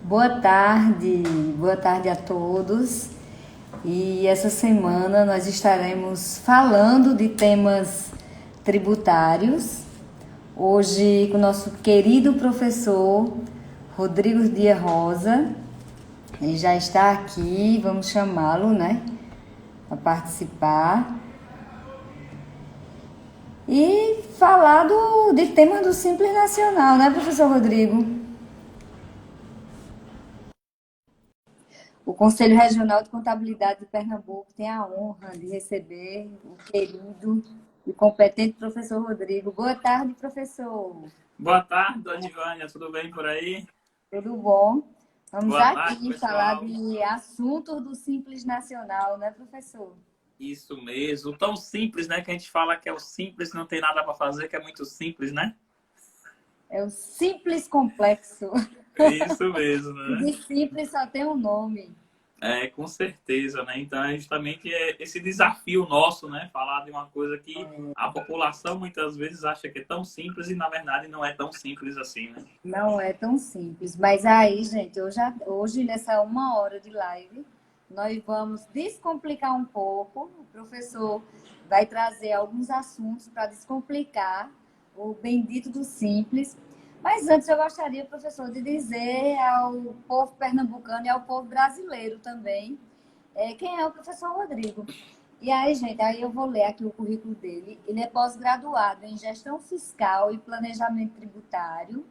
Boa tarde a todos. E essa semana nós estaremos falando de temas tributários. Hoje com o nosso querido professor Rodrigo Dias Rosa. Ele já está aqui, vamos chamá-lo, né, para participar. E falar de tema do Simples Nacional, né, professor Rodrigo? O Conselho Regional de Contabilidade de Pernambuco tem a honra de receber o querido e competente professor Rodrigo. Boa tarde, professor. Boa tarde, dona Ivânia. Tudo bem por aí? Tudo bom? Vamos Boa tarde, aqui falar pessoal. de assuntos do Simples Nacional, né, professor? Isso mesmo. Tão simples, né? Que a gente fala que é o simples, não tem nada para fazer, que é muito simples, né? É o Simples Complexo. É isso mesmo, E né? de simples só tem um nome. É, com certeza, né? Então, é justamente esse desafio nosso, né? Falar de uma coisa que a população muitas vezes acha que é tão simples e, na verdade, não é tão simples assim, né? Não é tão simples. Mas aí, gente, hoje nessa 1 hora de live, nós vamos descomplicar um pouco. O professor vai trazer alguns assuntos para descomplicar o bendito do simples. Mas antes eu gostaria, professor, de dizer ao povo pernambucano e ao povo brasileiro também quem é o professor Rodrigo. E aí, gente, aí eu vou ler aqui o currículo dele. Ele é pós-graduado em Gestão Fiscal e Planejamento Tributário,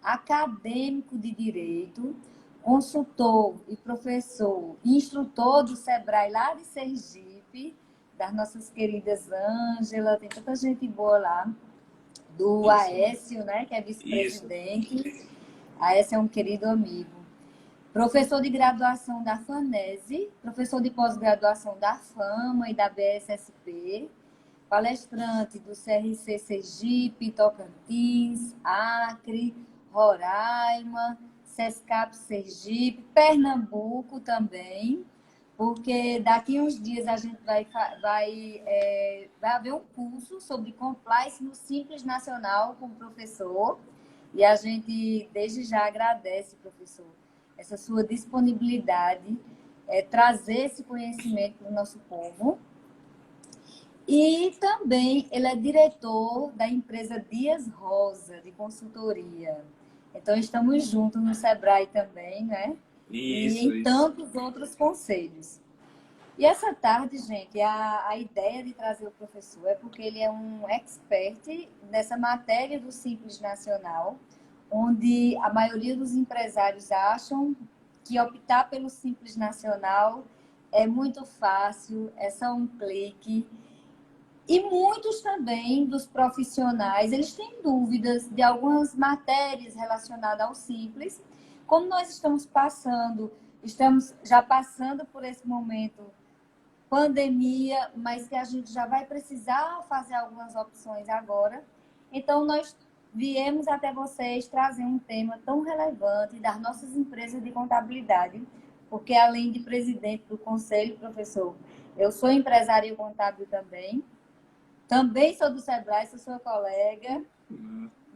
acadêmico de Direito, consultor e professor, instrutor do Sebrae lá de Sergipe, das nossas queridas Ângela, tem tanta gente boa lá, do Isso, Aécio, né, que é isso. vice-presidente. Aécio é um querido amigo. Professor de graduação da FANESE, professor de pós-graduação da FAMA e da BSSP, palestrante do CRC Sergipe, Tocantins, Acre, Roraima, SESCAP Sergipe, Pernambuco também, porque daqui uns dias a gente vai haver um curso sobre compliance no Simples Nacional com o professor, e a gente desde já agradece, professor, essa sua disponibilidade, trazer esse conhecimento para o nosso povo. E também ele é diretor da empresa Dias Rosa, de consultoria. Então, estamos juntos no Sebrae também, né? E Isso, em isso. tantos outros conselhos. E essa tarde, gente, a ideia de trazer o professor é porque ele é um expert nessa matéria do Simples Nacional, onde a maioria dos empresários acham que optar pelo Simples Nacional é muito fácil, é só um clique. E muitos também dos profissionais, eles têm dúvidas de algumas matérias relacionadas ao Simples. Como nós estamos já passando por esse momento pandemia, mas que a gente já vai precisar fazer algumas opções agora. Então, nós viemos até vocês trazer um tema tão relevante das nossas empresas de contabilidade, porque além de presidente do conselho, professor, eu sou empresária contábil também. Também sou do Sebrae, sou sua colega,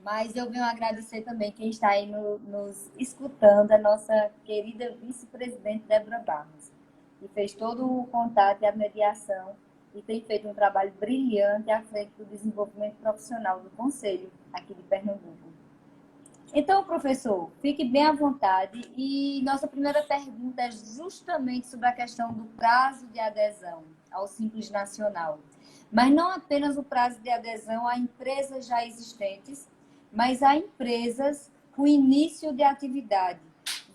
mas eu venho agradecer também quem está aí nos escutando, a nossa querida vice-presidente Débora Barros, que fez todo o contato e a mediação e tem feito um trabalho brilhante à frente do desenvolvimento profissional do Conselho aqui de Pernambuco. Então, professor, fique bem à vontade e nossa primeira pergunta é justamente sobre a questão do prazo de adesão ao Simples Nacional. Mas não apenas o prazo de adesão a empresas já existentes, mas a empresas com início de atividade,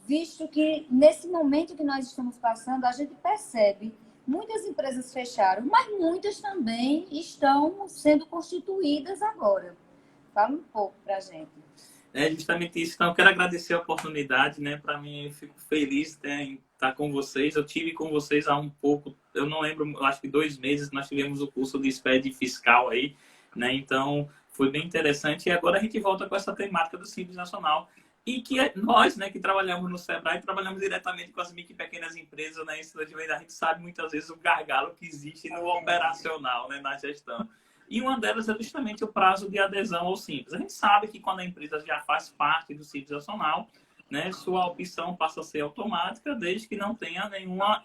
visto que nesse momento que nós estamos passando, a gente percebe muitas empresas fecharam, mas muitas também estão sendo constituídas agora. Fala um pouco para a gente. É justamente isso. Então, eu quero agradecer a oportunidade, né? Para mim, eu fico feliz, né, em estar com vocês. Eu tive com vocês há um pouco, eu não lembro, eu acho que 2 meses nós tivemos o curso de SPED fiscal aí, né? Então, foi bem interessante. E agora a gente volta com essa temática do Simples Nacional. E que nós, né, que trabalhamos no Sebrae, trabalhamos diretamente com as micro e pequenas empresas, né? Isso a gente sabe muitas vezes o gargalo que existe no operacional, né, na gestão. E uma delas é justamente o prazo de adesão ao Simples. A gente sabe que quando a empresa já faz parte do Simples Nacional, né, sua opção passa a ser automática, desde que não tenha nenhuma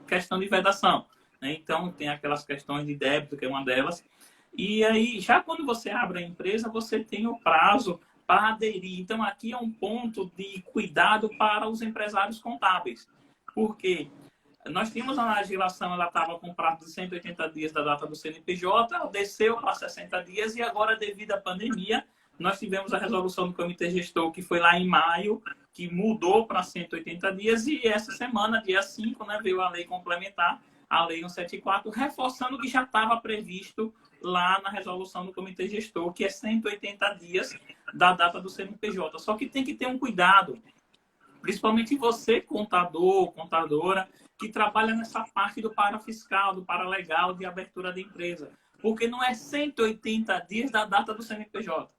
questão de vedação. Né? Então, tem aquelas questões de débito, que é uma delas. E aí, já quando você abre a empresa, você tem o prazo para aderir. Então, aqui é um ponto de cuidado para os empresários contábeis. Porque nós tínhamos a legislação, ela estava com prazo de 180 dias da data do CNPJ, desceu para 60 dias e agora, devido à pandemia, nós tivemos a resolução do Comitê Gestor, que foi lá em maio, que mudou para 180 dias e essa semana, dia 5, né, veio a lei complementar, a Lei 174, reforçando o que já estava previsto lá na resolução do Comitê Gestor, que é 180 dias da data do CNPJ. Só que tem que ter um cuidado, principalmente você, contador, contadora, que trabalha nessa parte do parafiscal, do paralegal, de abertura de empresa. Porque não é 180 dias da data do CNPJ,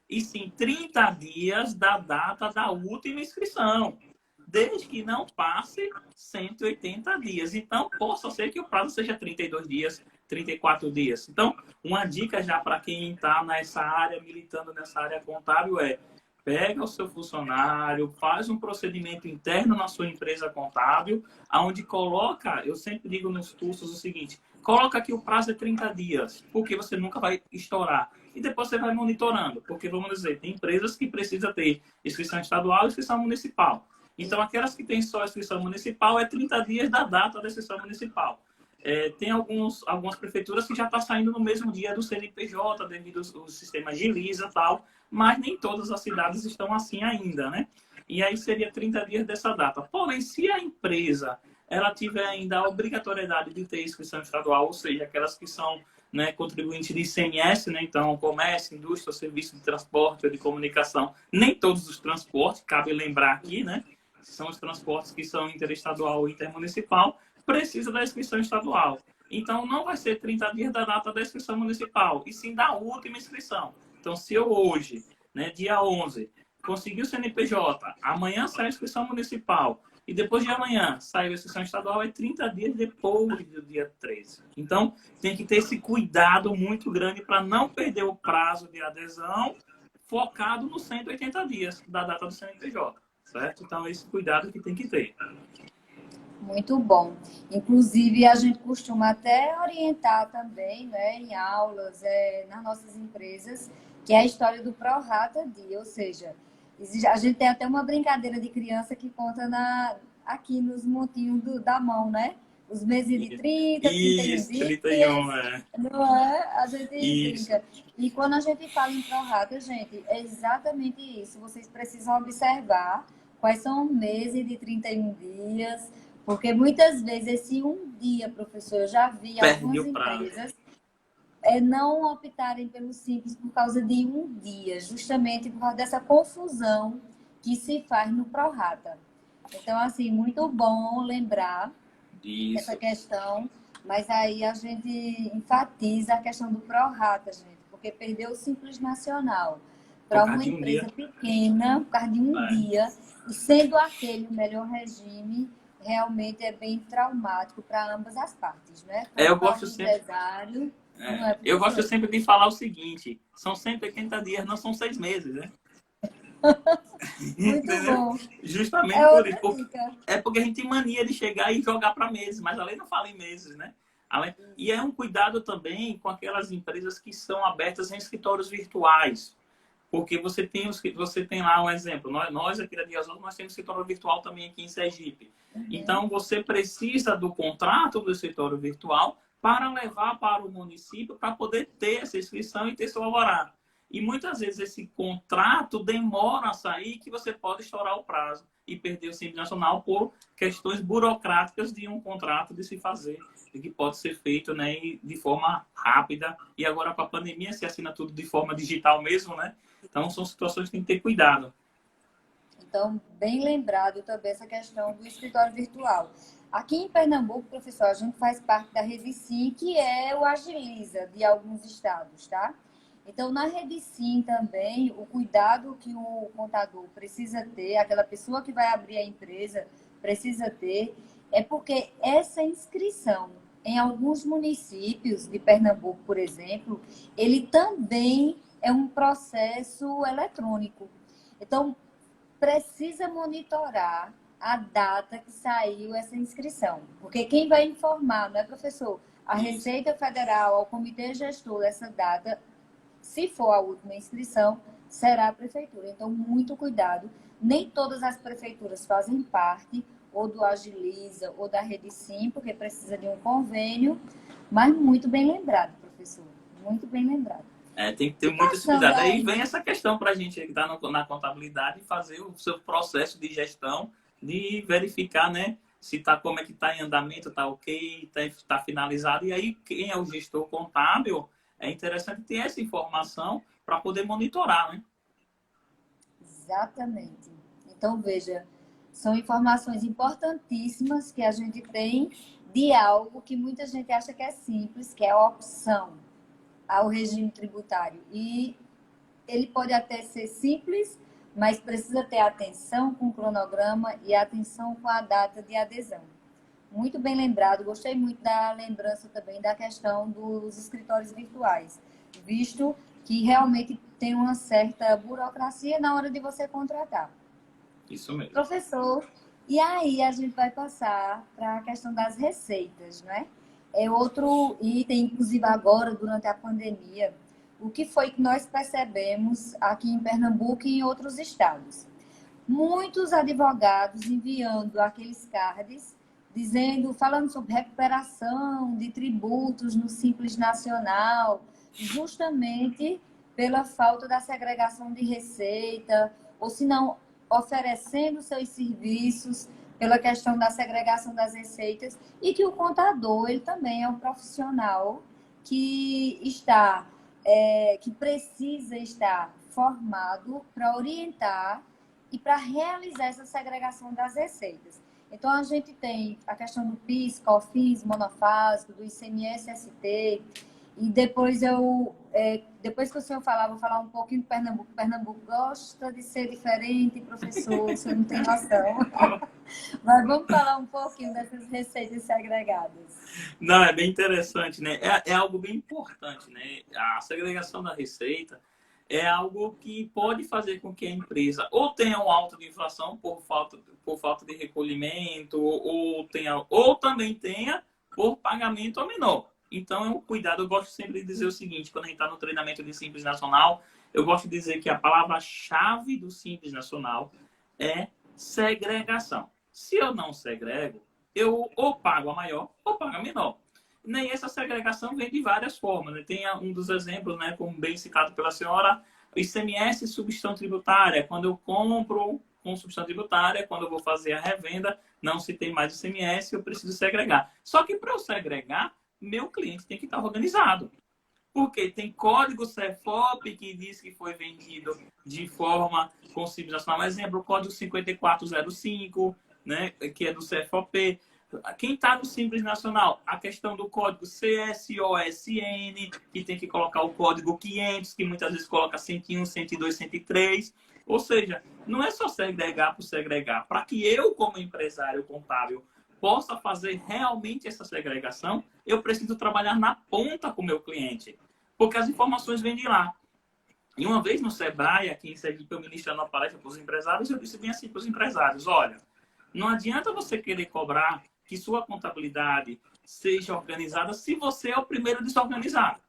e sim 30 dias da data da última inscrição, desde que não passe 180 dias. Então, possa ser que o prazo seja 32 dias, 34 dias. Então, uma dica já para quem está nessa área, militando nessa área contábil é: pega o seu funcionário, faz um procedimento interno na sua empresa contábil, onde coloca, eu sempre digo nos cursos o seguinte: coloca que o prazo é 30 dias, porque você nunca vai estourar. E depois você vai monitorando, porque, vamos dizer, tem empresas que precisam ter inscrição estadual e inscrição municipal. Então, aquelas que têm só inscrição municipal é 30 dias da data da inscrição municipal. Tem algumas prefeituras que já estão saindo no mesmo dia do CNPJ, devido aos sistemas de Lisa e tal, mas nem todas as cidades estão assim ainda, né? E aí seria 30 dias dessa data. Porém, se a empresa ela tiver ainda a obrigatoriedade de ter inscrição estadual, ou seja, aquelas que são, né, contribuintes de ICMS, né? Então, comércio, indústria, serviço de transporte ou de comunicação, nem todos os transportes, cabe lembrar aqui, né? São os transportes que são interestadual ou intermunicipal, precisa da inscrição estadual. Então, não vai ser 30 dias da data da inscrição municipal, e sim da última inscrição. Então, se eu hoje, né, dia 11, conseguir o CNPJ, amanhã sai a inscrição municipal, e depois de amanhã sai a inscrição estadual, é 30 dias depois do dia 13. Então, tem que ter esse cuidado muito grande para não perder o prazo de adesão, focado nos 180 dias da data do CNPJ, certo? Então, esse cuidado que tem que ter. Muito bom. Inclusive, a gente costuma até orientar também, né, em aulas, nas nossas empresas, que é a história do Prorata Dia, ou seja, a gente tem até uma brincadeira de criança que conta aqui nos montinhos da mão, né? Os meses de 30, 31 Isso, dias. 31, é. Não é? A gente Isso. brinca. E quando a gente fala em Prorata, gente, é exatamente isso. Vocês precisam observar quais são os meses de 31 dias, porque muitas vezes esse um dia, professor, eu já vi algumas empresas não optarem pelo Simples por causa de um dia, justamente por causa dessa confusão que se faz no Prorata. Então, assim, muito bom lembrar essa questão, mas aí a gente enfatiza a questão do Prorata, gente, porque perdeu o Simples Nacional para uma empresa pequena, por causa de um dia, e sendo aquele o melhor regime, realmente é bem traumático para ambas as partes, né? Eu gosto sempre... eu gosto sempre de falar o seguinte: são 180 dias, não são 6 meses, né? Muito bom. Justamente por isso. É porque a gente tem mania de chegar e jogar para meses, mas a lei não fala em meses, né? E é um cuidado também com aquelas empresas que são abertas em escritórios virtuais. Porque você tem lá um exemplo. Nós aqui da Dias, nós temos escritório virtual também aqui em Sergipe. Então, você precisa do contrato do escritório virtual para levar para o município para poder ter essa inscrição e ter seu alvará. E muitas vezes esse contrato demora a sair, que você pode estourar o prazo e perder o Simples Nacional por questões burocráticas de um contrato de se fazer, e que pode ser feito, né, de forma rápida. E agora com a pandemia se assina tudo de forma digital mesmo, né? Então são situações que tem que ter cuidado. Então, bem lembrado também essa questão do escritório virtual. Aqui em Pernambuco, professor, a gente faz parte da Rede Sim, que é o Agiliza de alguns estados, tá? Então, na Rede Sim também, o cuidado que o contador precisa ter, aquela pessoa que vai abrir a empresa precisa ter, é porque essa inscrição em alguns municípios de Pernambuco, por exemplo, ele também é um processo eletrônico. Então, precisa monitorar a data que saiu essa inscrição. Porque quem vai informar, não é, professor? A Receita Federal, ao comitê gestor dessa data, se for a última inscrição, será a prefeitura. Então, muito cuidado. Nem todas as prefeituras fazem parte ou do Agiliza ou da Rede Sim, porque precisa de um convênio, mas muito bem lembrado, professor. Muito bem lembrado. Tem que ter muito esse cuidado. Aí vem essa questão para a gente que está na contabilidade fazer o seu processo de gestão, de verificar, né, se tá, como é que está em andamento, está ok, está finalizado. E aí, quem é o gestor contábil, é interessante ter essa informação para poder monitorar, né? Exatamente. Então, veja, são informações importantíssimas que a gente tem de algo que muita gente acha que é simples, que é a opção ao regime tributário. E ele pode até ser simples, mas precisa ter atenção com o cronograma e atenção com a data de adesão. Muito bem lembrado, gostei muito da lembrança também da questão dos escritórios virtuais, visto que realmente tem uma certa burocracia na hora de você contratar. Isso mesmo. Professor, e aí a gente vai passar para a questão das receitas, né? É outro item, inclusive agora, durante a pandemia, o que foi que nós percebemos aqui em Pernambuco e em outros estados? Muitos advogados enviando aqueles cards, falando sobre recuperação de tributos no Simples Nacional, justamente pela falta da segregação de receita, ou se não, oferecendo seus serviços pela questão da segregação das receitas, e que o contador, ele também é um profissional que que precisa estar formado para orientar e para realizar essa segregação das receitas. Então, a gente tem a questão do PIS, COFINS, monofásico, do ICMS-ST, e depois depois que o senhor falar, vou falar um pouquinho do Pernambuco. Pernambuco gosta de ser diferente, professor, o senhor não tem noção. Mas vamos falar um pouquinho dessas receitas segregadas. Não, é bem interessante, né? É algo bem importante, né? A segregação da receita é algo que pode fazer com que a empresa ou tenha um alto de inflação por falta de recolhimento, ou também tenha por pagamento menor. Então, é um cuidado. Eu gosto sempre de dizer o seguinte, quando a gente está no treinamento de Simples Nacional, eu gosto de dizer que a palavra-chave do Simples Nacional é segregação. Se eu não segrego, eu ou pago a maior ou pago a menor. E essa segregação vem de várias formas, né? Tem um dos exemplos, né, como bem citado pela senhora, o ICMS substituição tributária. Quando eu compro com substituição tributária, quando eu vou fazer a revenda, não se tem mais ICMS, eu preciso segregar. Só que para eu segregar, meu cliente tem que estar organizado. Porque tem código CEFOP que diz que foi vendido de forma com Simples Nacional. Por exemplo, o código 5405, né, que é do CEFOP. Quem está no Simples Nacional, a questão do código CSOSN, que tem que colocar o código 500, que muitas vezes coloca 101, 102, 103. Ou seja, não é só segregar por segregar. Para que eu, como empresário contábil, possa fazer realmente essa segregação, eu preciso trabalhar na ponta com o meu cliente. Porque as informações vêm de lá. E uma vez no Sebrae, aqui em Sergipe, eu ministrando uma palestra para os empresários, eu disse bem assim para os empresários, olha, não adianta você querer cobrar que sua contabilidade seja organizada se você é o primeiro desorganizado.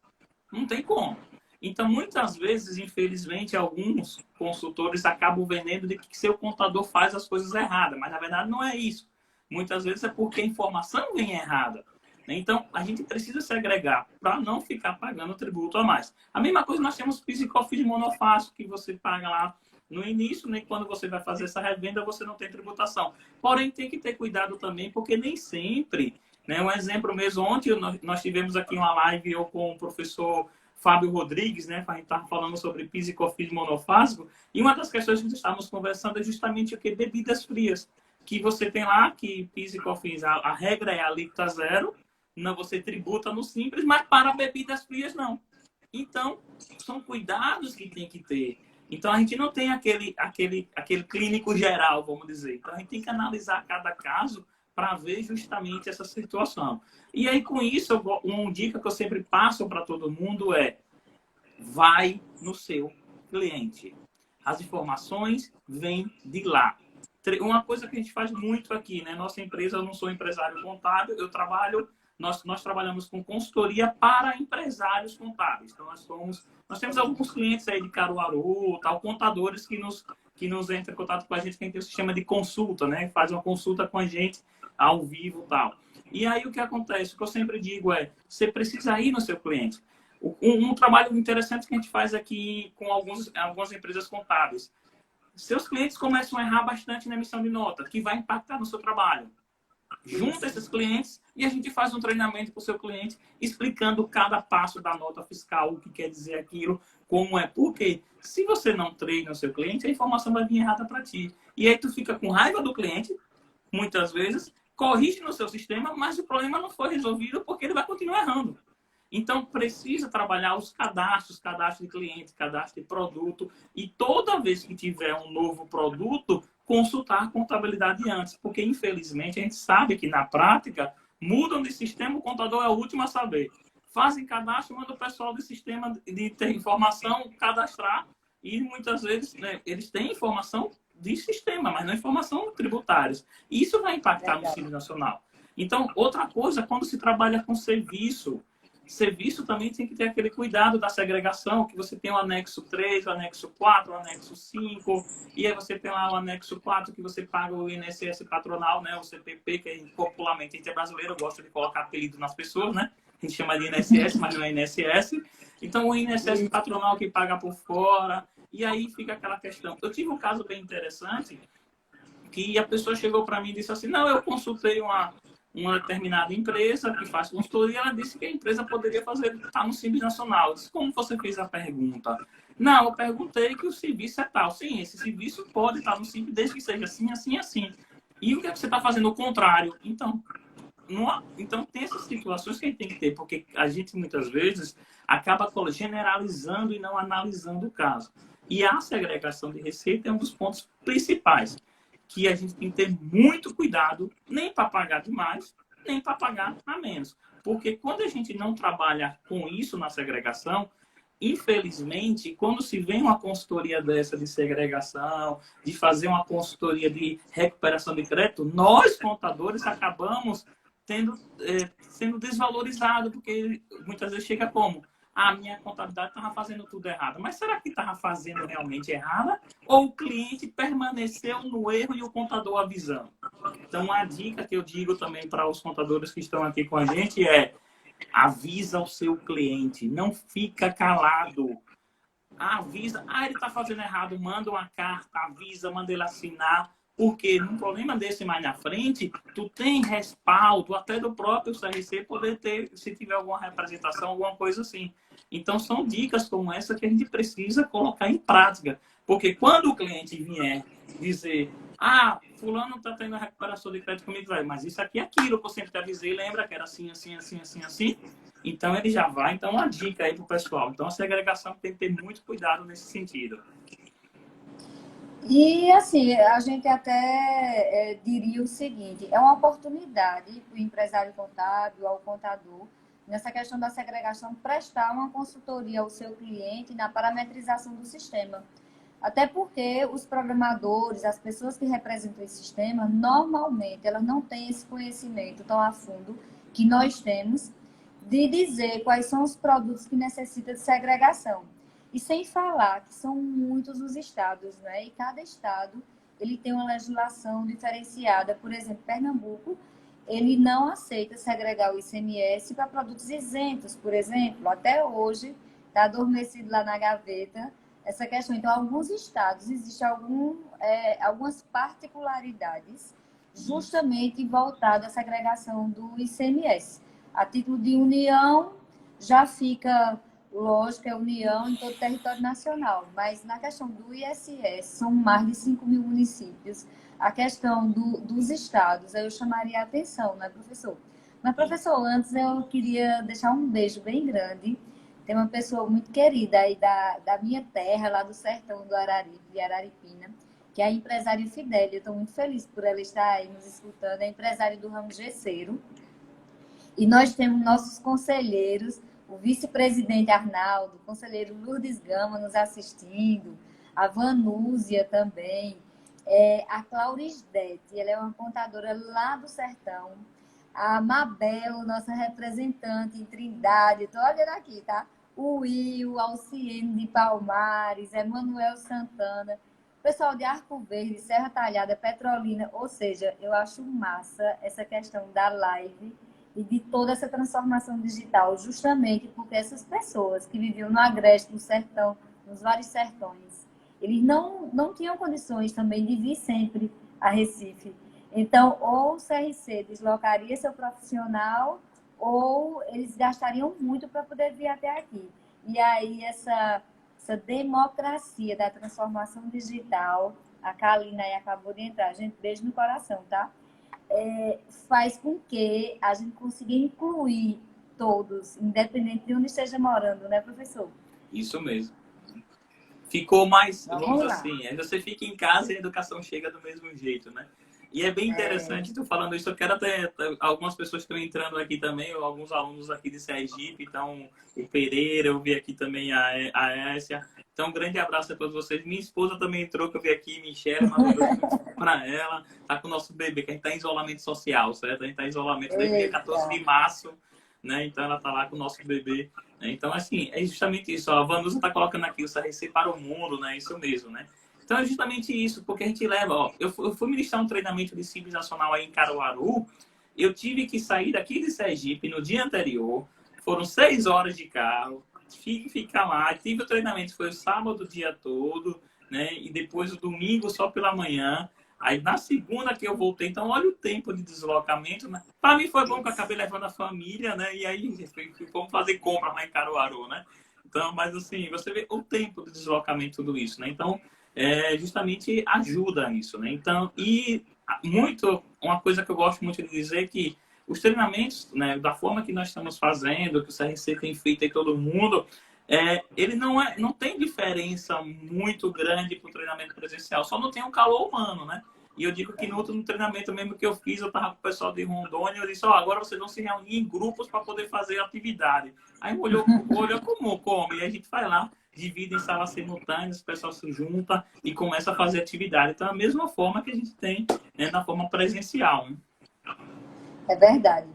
Não tem como. Então, muitas vezes, infelizmente, alguns consultores acabam vendendo de que seu contador faz as coisas erradas, mas na verdade não é isso. Muitas vezes é porque a informação vem errada. Então, a gente precisa segregar para não ficar pagando tributo a mais. A mesma coisa nós temos PIS e COFINS monofásico, que você paga lá no início, nem quando você vai fazer essa revenda, você não tem tributação. Porém, tem que ter cuidado também, porque nem sempre, né? Um exemplo mesmo, ontem nós tivemos aqui uma live eu com o professor Fábio Rodrigues, né? A gente estava falando sobre PIS e COFINS monofásico, e uma das questões que estávamos conversando é justamente o que? Bebidas frias. Que você tem lá, que PIS e COFINS, a regra é a alíquota zero, não, você tributa no Simples, mas para bebidas frias não. Então, são cuidados que tem que ter. Então, a gente não tem aquele clínico geral, vamos dizer. Então, a gente tem que analisar cada caso para ver justamente essa situação. E aí, com isso, uma dica que eu sempre passo para todo mundo é: vai no seu cliente. As informações vêm de lá. Uma coisa que a gente faz muito aqui, né? Nossa empresa, eu não sou empresário contábil, nós trabalhamos com consultoria para empresários contábeis. Então, nós temos alguns clientes aí de Caruaru, tal, contadores que nos entram em contato com a gente, que a gente tem o sistema de consulta, né? Faz uma consulta com a gente ao vivo, tal. E aí o que acontece? O que eu sempre digo é, você precisa ir no seu cliente. Um trabalho interessante que a gente faz aqui com algumas empresas contábeis. Seus clientes começam a errar bastante na emissão de nota, que vai impactar no seu trabalho. Junta esses clientes e a gente faz um treinamento para o seu cliente explicando cada passo da nota fiscal, o que quer dizer aquilo, como é. Porque se você não treina o seu cliente, a informação vai vir errada para ti. E aí tu fica com raiva do cliente, muitas vezes, corrige no seu sistema, mas o problema não foi resolvido porque ele vai continuar errando. Então, precisa trabalhar os cadastro de cliente, cadastro de produto, e toda vez que tiver um novo produto, consultar a contabilidade antes, porque, infelizmente, a gente sabe que, na prática, mudam de sistema, o contador é o último a saber. Fazem cadastro, manda o pessoal do sistema de ter informação cadastrar, e muitas vezes, né, eles têm informação de sistema, mas não informação tributária. E isso vai impactar no Simples Nacional. Então, outra coisa, quando se trabalha com serviço também tem que ter aquele cuidado da segregação, que você tem o anexo 3, o anexo 4, o anexo 5, e aí você tem lá o anexo 4 que você paga o INSS patronal, né, o CPP, que popularmente a gente é brasileiro, gosta de colocar apelido nas pessoas, né? A gente chama de INSS, mas não é INSS. Então, o INSS patronal que paga por fora, e aí fica aquela questão. Eu tive um caso bem interessante, que a pessoa chegou para mim e disse assim, não, eu consultei uma determinada empresa que faz consultoria, ela disse que a empresa poderia estar no Simples Nacional. Eu disse, como você fez a pergunta? Não, eu perguntei que o serviço é tal. Sim, esse serviço pode estar no Simples, desde que seja assim, assim, assim. E o que é que você está fazendo? O contrário. Então, tem essas situações que a gente tem que ter, porque a gente, muitas vezes, acaba generalizando e não analisando o caso. E a segregação de receita é um dos pontos principais, que a gente tem que ter muito cuidado, nem para pagar demais, nem para pagar a menos. Porque quando a gente não trabalha com isso na segregação, infelizmente, quando se vem uma consultoria dessa de segregação, de fazer uma consultoria de recuperação de crédito, nós, contadores, acabamos sendo desvalorizados, porque muitas vezes chega como? A minha contabilidade estava fazendo tudo errado. Mas será que estava fazendo realmente errada? Ou o cliente permaneceu no erro e o contador avisando? Então, a dica que eu digo também para os contadores que estão aqui com a gente é: avisa o seu cliente, não fica calado. Avisa, ele está fazendo errado, manda uma carta, avisa, manda ele assinar. Porque num problema desse mais na frente, tu tem respaldo até do próprio CRC poder ter, se tiver alguma representação, alguma coisa assim. Então, são dicas como essa que a gente precisa colocar em prática. Porque quando o cliente vier dizer, fulano está tendo a recuperação de crédito comigo, mas isso aqui é aquilo que eu sempre te avisei, lembra que era assim, assim, assim, assim, assim? Então, ele já vai. Então, uma dica aí para o pessoal. Então, a segregação tem que ter muito cuidado nesse sentido. E, assim, a gente até diria o seguinte, é uma oportunidade para o empresário contábil, ao contador, nessa questão da segregação, prestar uma consultoria ao seu cliente na parametrização do sistema. Até porque os programadores, as pessoas que representam esse sistema, normalmente, elas não têm esse conhecimento tão a fundo que nós temos de dizer quais são os produtos que necessitam de segregação. E sem falar que são muitos os estados, né? E cada estado ele tem uma legislação diferenciada. Por exemplo, Pernambuco, ele não aceita segregar o ICMS para produtos isentos, por exemplo. Até hoje está adormecido lá na gaveta essa questão. Então, alguns estados existem algumas particularidades justamente voltadas à segregação do ICMS. A título de união, já fica... Lógico, é união em todo o território nacional, mas na questão do ISS, são mais de 5 mil municípios. A questão dos estados, eu chamaria a atenção, né, professor? Mas, professor, antes eu queria deixar um beijo bem grande. Tem uma pessoa muito querida aí da minha terra, lá do sertão do Araripe, de Araripina, que é a empresária Fidélia. Eu estou muito feliz por ela estar aí nos escutando. É empresária do ramo gesseiro. E nós temos nossos conselheiros, o vice-presidente Arnaldo, o conselheiro Lourdes Gama nos assistindo, a Vanúzia também, a Claurisdete, ela é uma contadora lá do Sertão, a Mabel, nossa representante em Trindade, estou olhando aqui, tá? O Will, Alciene de Palmares, Emanuel Santana, pessoal de Arco Verde, Serra Talhada, Petrolina, ou seja, eu acho massa essa questão da live e de toda essa transformação digital, justamente porque essas pessoas que viviam no Agreste, no Sertão, nos vários sertões, eles não tinham condições também de vir sempre a Recife. Então, ou o CRC deslocaria seu profissional, ou eles gastariam muito para poder vir até aqui. E aí, essa democracia da transformação digital, a Kalina aí acabou de entrar, gente, beijo no coração, tá? Faz com que a gente consiga incluir todos, independente de onde esteja morando, né, professor? Isso mesmo. Ficou mais, vamos Vamos lá. assim, ainda você fica em casa e a educação chega do mesmo jeito, né? E é bem interessante tu falando isso. Eu quero até, algumas pessoas estão entrando aqui também, alguns alunos aqui de Sergipe, então o Pereira, eu vi aqui também a Essia. Então, um grande abraço a todos vocês. Minha esposa também entrou, que eu vi aqui, Michelle, para ela. Tá com o nosso bebê, que a gente tá em isolamento social, certo? A gente tá em isolamento desde o dia 14 de março, né? Então, ela tá lá com o nosso bebê. Então, assim, é justamente isso. Ó, a Vanusa tá colocando aqui o CRC para o mundo, né? Isso mesmo, né? Então, é justamente isso, porque a gente leva... Ó, eu fui ministrar um treinamento de Simples Nacional aí em Caruaru, eu tive que sair daqui de Sergipe no dia anterior, foram 6 horas de carro, tive que ficar lá, tive o treinamento, foi o sábado o dia todo, né? E depois o domingo só pela manhã. Aí na segunda que eu voltei, então olha o tempo de deslocamento, né? Para mim foi bom que eu acabei levando a família, né? E aí fomos fazer compra lá em Caruaru, né? Então, mas assim, você vê o tempo de deslocamento, tudo isso, né? Então, justamente ajuda nisso, né? Então, e muito, uma coisa que eu gosto muito de dizer é que os treinamentos, né, da forma que nós estamos fazendo, que o CRC tem feito em todo mundo, ele não tem diferença muito grande para o treinamento presencial, só não tem um calor humano, né? E eu digo que no outro treinamento mesmo que eu fiz, eu estava com o pessoal de Rondônia, eu disse, agora vocês vão se reunir em grupos para poder fazer atividade. Aí olhou como? E a gente vai lá, divide em salas simultâneas, o pessoal se junta e começa a fazer atividade. Então, é a mesma forma que a gente tem, né, na forma presencial. Né? É verdade.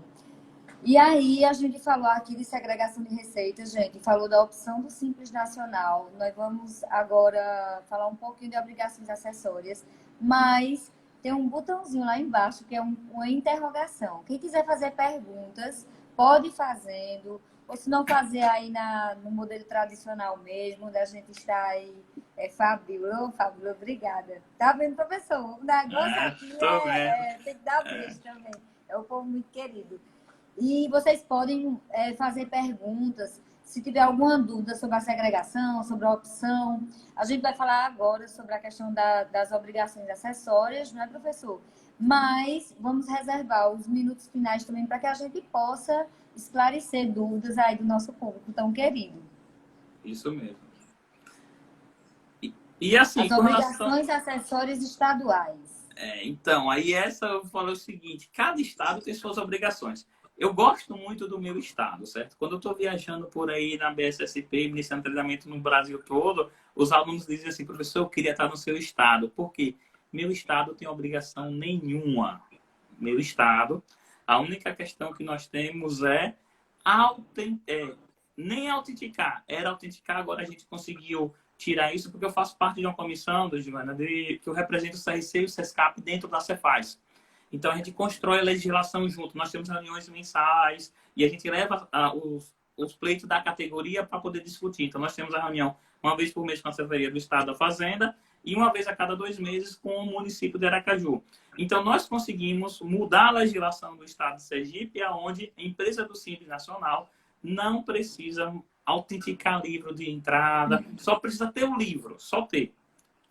E aí, a gente falou aqui de segregação de receitas, gente, falou da opção do Simples Nacional. Nós vamos agora falar um pouquinho de obrigações acessórias, mas tem um botãozinho lá embaixo que é uma interrogação. Quem quiser fazer perguntas, pode ir fazendo, ou se não fazer aí no modelo tradicional mesmo, da gente está aí. Fabíola, obrigada. Tá vendo, professor? O negócio aqui tem que dar beijo também. É um povo muito querido. E vocês podem fazer perguntas, se tiver alguma dúvida sobre a segregação, sobre a opção. A gente vai falar agora sobre a questão das obrigações acessórias, não é, professor? Mas vamos reservar os minutos finais também para que a gente possa esclarecer dúvidas aí do nosso público tão querido. Isso mesmo. E assim, as obrigações acessórias estaduais. Então, aí eu falo o seguinte, cada estado tem suas obrigações. Eu gosto muito do meu estado, certo? Quando eu estou viajando por aí na BSSP, ministrando treinamento no Brasil todo, os alunos dizem assim, professor, eu queria estar no seu estado. Por quê? Meu estado tem obrigação nenhuma. Meu estado, a única questão que nós temos nem autenticar. Era autenticar, agora a gente conseguiu tirar isso, porque eu faço parte de uma comissão, Giovana, que eu represento o CRC e o SESCAP dentro da Cefaz. Então, a gente constrói a legislação junto. Nós temos reuniões mensais e a gente leva os pleitos da categoria para poder discutir. Então, nós temos a reunião uma vez por mês com a Secretaria do Estado da Fazenda e uma vez a cada 2 meses com o município de Aracaju. Então, nós conseguimos mudar a legislação do Estado de Sergipe, onde a empresa do Simples Nacional não precisa autenticar livro de entrada, só precisa ter o livro, só ter.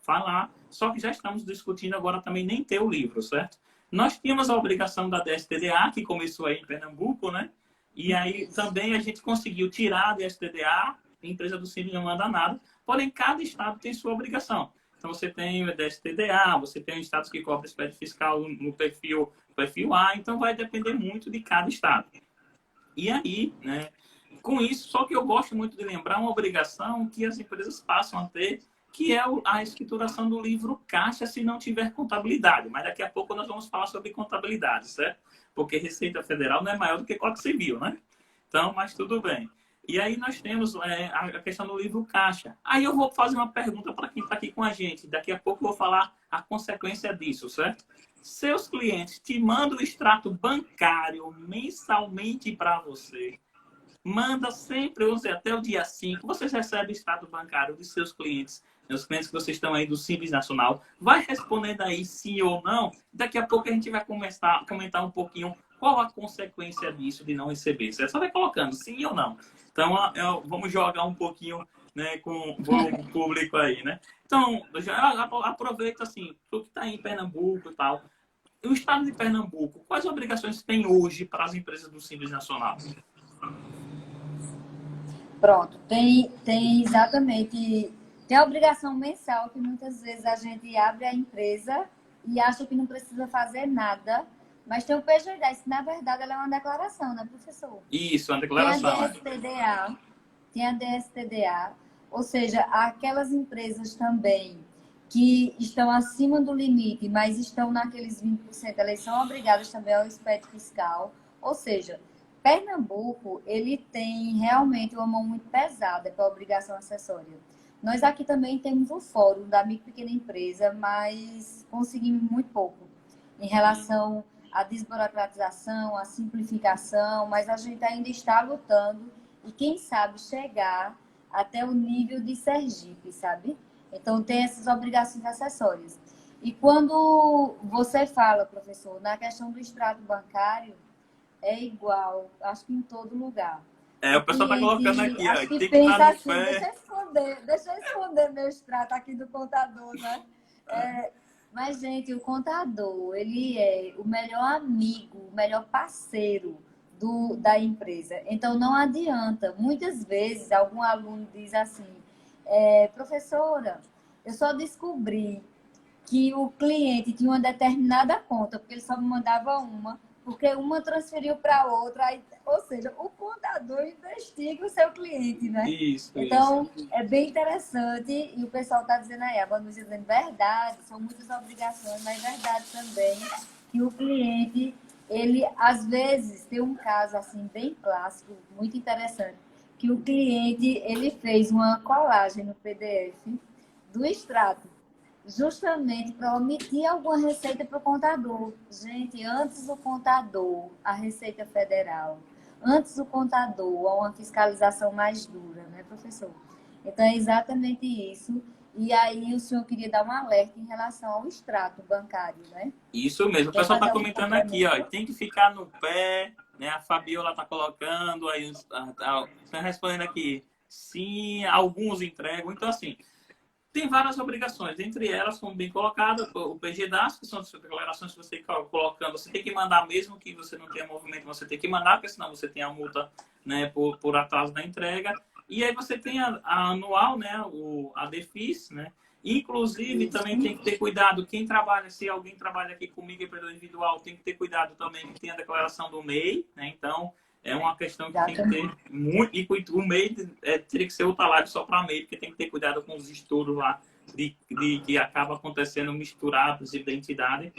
Falar, só que já estamos discutindo agora também nem ter o livro, certo? Nós tínhamos a obrigação da DSTDA, que começou aí em Pernambuco, né? E aí também a gente conseguiu tirar a DSTDA, a empresa do Simples não manda nada, porém cada estado tem sua obrigação. Então você tem o DSTDA, você tem estados que cobram SPED fiscal no perfil A, então vai depender muito de cada estado. E aí, né? Com isso, só que eu gosto muito de lembrar uma obrigação que as empresas passam a ter que é a escrituração do livro caixa se não tiver contabilidade. Mas daqui a pouco nós vamos falar sobre contabilidade, certo? Porque Receita Federal não é maior do que Código Civil, né? Então, mas tudo bem. E aí nós temos a questão do livro caixa. Aí eu vou fazer uma pergunta para quem está aqui com a gente. Daqui a pouco eu vou falar a consequência disso, certo? Seus clientes te mandam o extrato bancário mensalmente para você. Manda sempre, até o dia 5, vocês recebem o extrato bancário de seus clientes. Os clientes que vocês estão aí do Simples Nacional. Vai respondendo aí sim ou não. Daqui a pouco a gente vai começar a comentar um pouquinho qual a consequência disso de não receber. Você só vai colocando sim ou não. Então, vamos jogar um pouquinho, né, com o público aí, né? Então, aproveita assim, tu que está aí em Pernambuco e tal. O estado de Pernambuco, quais obrigações tem hoje para as empresas do Simples Nacional? Pronto, tem exatamente... Tem a obrigação mensal, que muitas vezes a gente abre a empresa e acha que não precisa fazer nada, mas tem o PG10, que na verdade ela é uma declaração, né, professor? Isso, uma declaração. Tem a DSTDA, ou seja, aquelas empresas também que estão acima do limite, mas estão naqueles 20%, elas são obrigadas também ao SPED fiscal, ou seja, Pernambuco, ele tem realmente uma mão muito pesada com a obrigação acessória. Nós aqui também temos o fórum da micro e pequena empresa, mas conseguimos muito pouco em relação à desburocratização, à simplificação, mas a gente ainda está lutando e quem sabe chegar até o nível de Sergipe, sabe? Então tem essas obrigações acessórias. E quando você fala, professor, na questão do extrato bancário, é igual, acho que em todo lugar. O pessoal está colocando aqui, ó. Acho que tem pensa que estar no assim, pé. deixa eu esconder meu extrato aqui do contador, né? Mas, gente, o contador, ele é o melhor amigo, o melhor parceiro da empresa. Então, não adianta. Muitas vezes, algum aluno diz assim, professora, eu só descobri que o cliente tinha uma determinada conta, porque ele só me mandava uma, porque uma transferiu para outra, ou seja, o contador investiga o seu cliente, né? Então, é bem interessante, e o pessoal está dizendo aí, a Vanusa dizendo verdade, são muitas obrigações, mas é verdade também que o cliente, ele, às vezes, tem um caso, assim, bem clássico, muito interessante, que o cliente, ele fez uma colagem no PDF do extrato, justamente para omitir alguma receita para o contador. Gente, antes o contador, a Receita Federal, antes o contador, há uma fiscalização mais dura, né, professor? Então, é exatamente isso. E aí, o senhor queria dar um alerta em relação ao extrato bancário, né? Isso mesmo. O pessoal está comentando aqui, ó, tem que ficar no pé, né? A Fabiola está colocando, aí está respondendo aqui, sim, alguns entregam. Então, assim, tem várias obrigações, dentre elas, como bem colocado, o PGDAS, que são as declarações que você está colocando, você tem que mandar mesmo que você não tenha movimento, você tem que mandar, porque senão você tem a multa, né, por atraso da entrega. E aí você tem a anual, né, a DEFIS, né? Inclusive, também tem que ter cuidado, quem trabalha, se alguém trabalha aqui comigo, empreendedor individual, tem que ter cuidado também que tem a declaração do MEI, né? Então, é uma questão que tem que ter muito. E o MEI teria que ser outra live só para MEI, porque tem que ter cuidado com os estouros lá que acaba acontecendo misturados de identidade.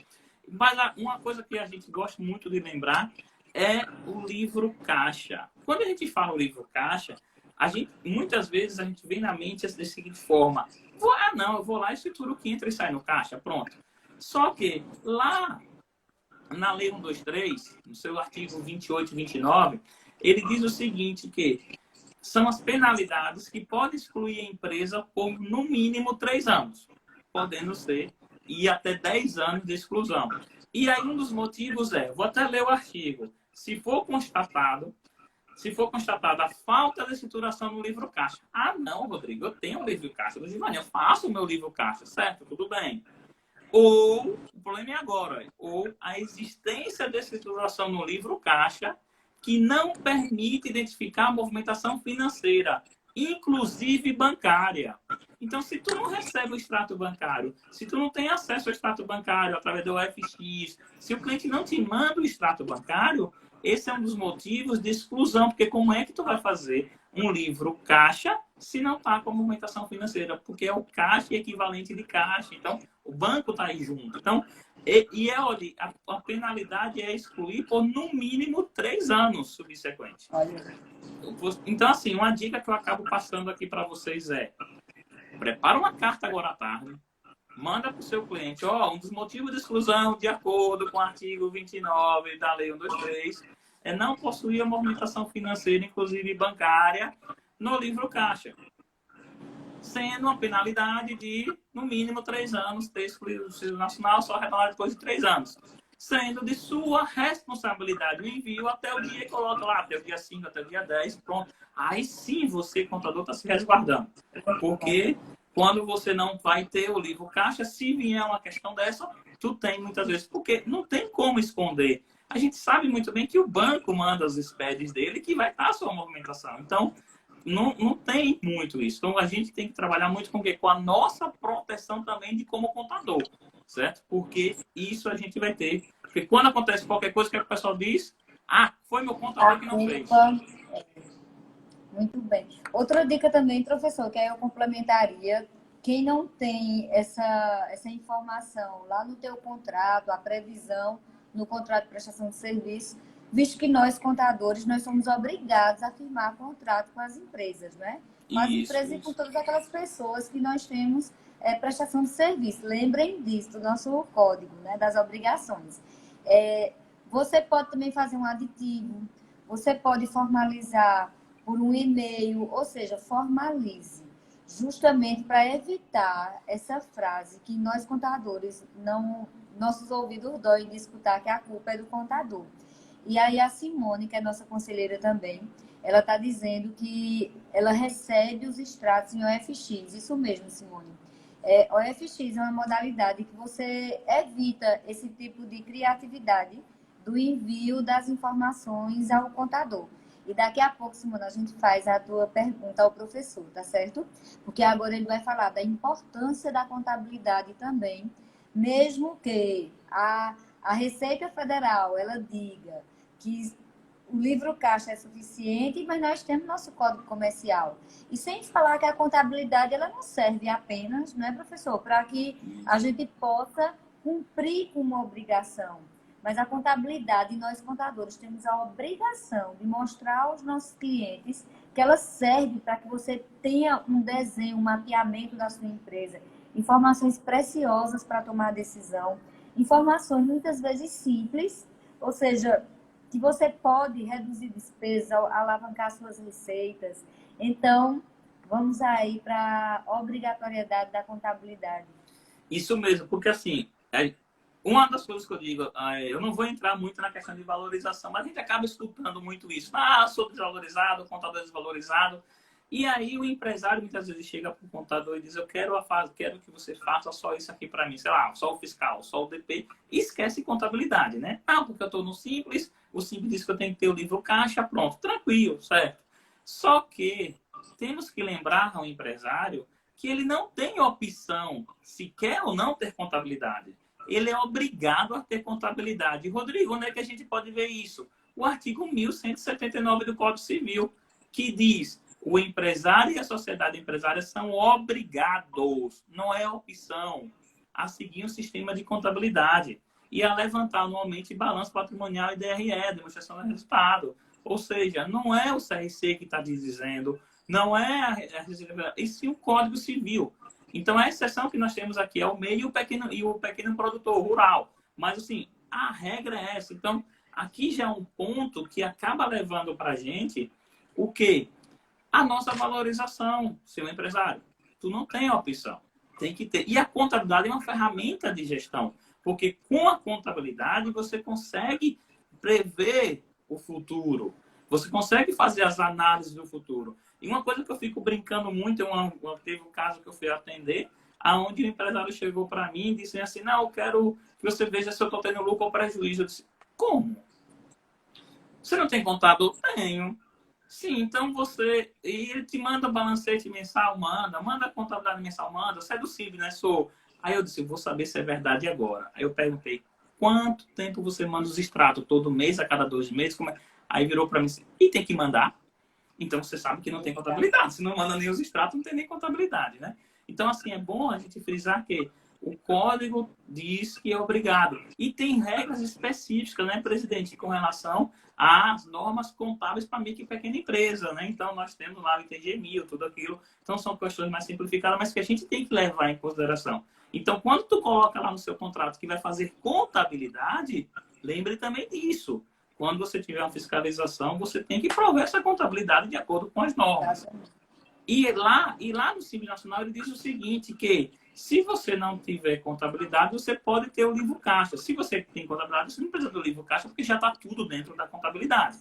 Mas uma coisa que a gente gosta muito de lembrar é o livro caixa. Quando a gente fala o livro caixa, muitas vezes a gente vem na mente da seguinte forma: eu vou lá e escrituro o que entra e sai no caixa, pronto. Só que lá na Lei 123, no seu artigo 28 e 29, ele diz o seguinte, que são as penalidades que podem excluir a empresa por, no mínimo, 3 anos, podendo ser e até 10 anos de exclusão. E aí um dos motivos vou até ler o artigo, se for constatada a falta de escrituração no livro caixa. Ah, não, Rodrigo, eu tenho o livro caixa. Eu faço o meu livro caixa, certo? Tudo bem. Ou, o problema é agora, ou a existência de escrituração no livro caixa que não permite identificar a movimentação financeira, inclusive bancária. Então, se tu não recebe o extrato bancário, se tu não tem acesso ao extrato bancário através do OFX, se o cliente não te manda o extrato bancário, esse é um dos motivos de exclusão, porque como é que tu vai fazer um livro caixa se não está com a movimentação financeira? Porque é o caixa equivalente de caixa. Então, o banco está aí junto. Então, olha, a penalidade é excluir por no mínimo 3 anos subsequentes. Então, assim, uma dica que eu acabo passando aqui para vocês é: prepara uma carta agora à tarde, manda para o seu cliente, um dos motivos de exclusão, de acordo com o artigo 29 da Lei 123, é não possuir a movimentação financeira, inclusive bancária, no livro caixa. Sendo uma penalidade de, no mínimo, 3 anos, ter excluído o Sistema Nacional, só retornar depois de 3 anos. Sendo de sua responsabilidade o envio até o dia que coloca lá, até o dia 5, até o dia 10, pronto. Aí sim você, contador, está se resguardando. Porque quando você não vai ter o livro caixa, se vier uma questão dessa, tu tem muitas vezes. Porque não tem como esconder. A gente sabe muito bem que o banco manda os SPEDs dele que vai estar a sua movimentação. Então, não tem muito isso. Então, a gente tem que trabalhar muito com o quê? Com a nossa proteção também de como contador, certo? Porque isso a gente vai ter. Porque quando acontece qualquer coisa, o que o pessoal diz? Foi meu contador que não fez. Muito bem. Outra dica também, professor, que aí eu complementaria, quem não tem essa informação lá no teu contrato, a previsão no contrato de prestação de serviço, visto que nós, contadores, nós somos obrigados a firmar contrato com as empresas, né? Com as empresas e com todas aquelas pessoas que nós temos prestação de serviço. Lembrem disso, do nosso código, né? Das obrigações. Você pode também fazer um aditivo, você pode formalizar por um e-mail, ou seja, formalize, justamente para evitar essa frase que nós, contadores, nossos ouvidos doem de escutar que a culpa é do contador. E aí a Simone, que é nossa conselheira também, ela está dizendo que ela recebe os extratos em OFX. Isso mesmo, Simone. OFX é uma modalidade que você evita esse tipo de criatividade do envio das informações ao contador. E daqui a pouco, Simone, a gente faz a tua pergunta ao professor, tá certo? Porque agora ele vai falar da importância da contabilidade também, mesmo que a Receita Federal, ela diga que o livro caixa é suficiente, mas nós temos nosso código comercial. E sem falar que a contabilidade, ela não serve apenas, né, professor, para que a gente possa cumprir com uma obrigação. Mas a contabilidade, nós contadores temos a obrigação de mostrar aos nossos clientes que ela serve para que você tenha um desenho, um mapeamento da sua empresa, informações preciosas para tomar decisão, informações muitas vezes simples, ou seja, que você pode reduzir despesas, alavancar suas receitas. Então, vamos aí para a obrigatoriedade da contabilidade. Isso mesmo, porque assim, uma das coisas que eu digo, eu não vou entrar muito na questão de valorização, mas a gente acaba escutando muito isso. Sou desvalorizado, contador desvalorizado. E aí o empresário muitas vezes chega para o contador e diz: eu quero que você faça só isso aqui para mim, sei lá, só o fiscal, só o DP, e esquece contabilidade, né? Porque eu estou no Simples, o Simples diz que eu tenho que ter o livro caixa, pronto, tranquilo, certo? Só que temos que lembrar ao empresário que ele não tem opção se quer ou não ter contabilidade. Ele é obrigado a ter contabilidade. Rodrigo, onde é que a gente pode ver isso? O artigo 1179 do Código Civil, que diz: o empresário e a sociedade empresária são obrigados, não é opção, a seguir um sistema de contabilidade e a levantar anualmente balanço patrimonial e DRE, demonstração de resultado. Ou seja, não é o CRC que está dizendo, não é a Receita, e sim o Código Civil. Então, a exceção que nós temos aqui é o meio e o pequeno produtor rural. Mas, assim, a regra é essa. Então, aqui já é um ponto que acaba levando para a gente o quê? A nossa valorização, seu empresário. Tu não tem opção. Tem que ter. E a contabilidade é uma ferramenta de gestão. Porque com a contabilidade você consegue prever o futuro. Você consegue fazer as análises do futuro. E uma coisa que eu fico brincando muito, teve um caso que eu fui atender, aonde o empresário chegou para mim e disse assim: não, eu quero que você veja se eu estou tendo lucro ou prejuízo. Eu disse: como? Você não tem contador? Tenho. Sim, então você... E ele te manda balancete mensal? Manda contabilidade mensal? Manda. Você é do CIB, né? Sou. Aí eu disse: vou saber se é verdade agora. Aí eu perguntei: quanto tempo você manda os extratos? Todo mês, a cada 2 meses? Como é? Aí virou para mim assim, e tem que mandar? Então você sabe que não tem contabilidade. Se não manda nem os extratos, não tem nem contabilidade, né? Então, assim, é bom a gente frisar que o código diz que é obrigado. E tem regras específicas, né, presidente, com relação às normas contábeis para micro e pequena empresa, né? Então, nós temos lá o ITG1000, tudo aquilo. Então, são questões mais simplificadas, mas que a gente tem que levar em consideração. Então, quando tu coloca lá no seu contrato que vai fazer contabilidade, lembre também disso. Quando você tiver uma fiscalização, você tem que prover essa contabilidade de acordo com as normas. E lá no Simples Nacional ele diz o seguinte, que se você não tiver contabilidade, você pode ter o livro caixa. Se você tem contabilidade, você não precisa do livro caixa, porque já está tudo dentro da contabilidade,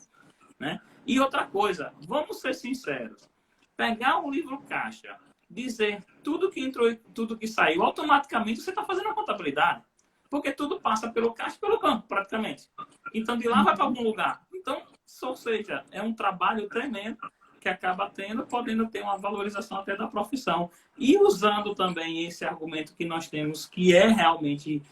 né? E outra coisa, vamos ser sinceros. Pegar um livro caixa, dizer tudo que entrou e tudo que saiu, automaticamente você está fazendo a contabilidade. Porque tudo passa pelo caixa e pelo banco, praticamente. Então, de lá vai para algum lugar. Então, ou seja, é um trabalho tremendo que acaba podendo ter uma valorização até da profissão. E usando também esse argumento que nós temos, que é realmente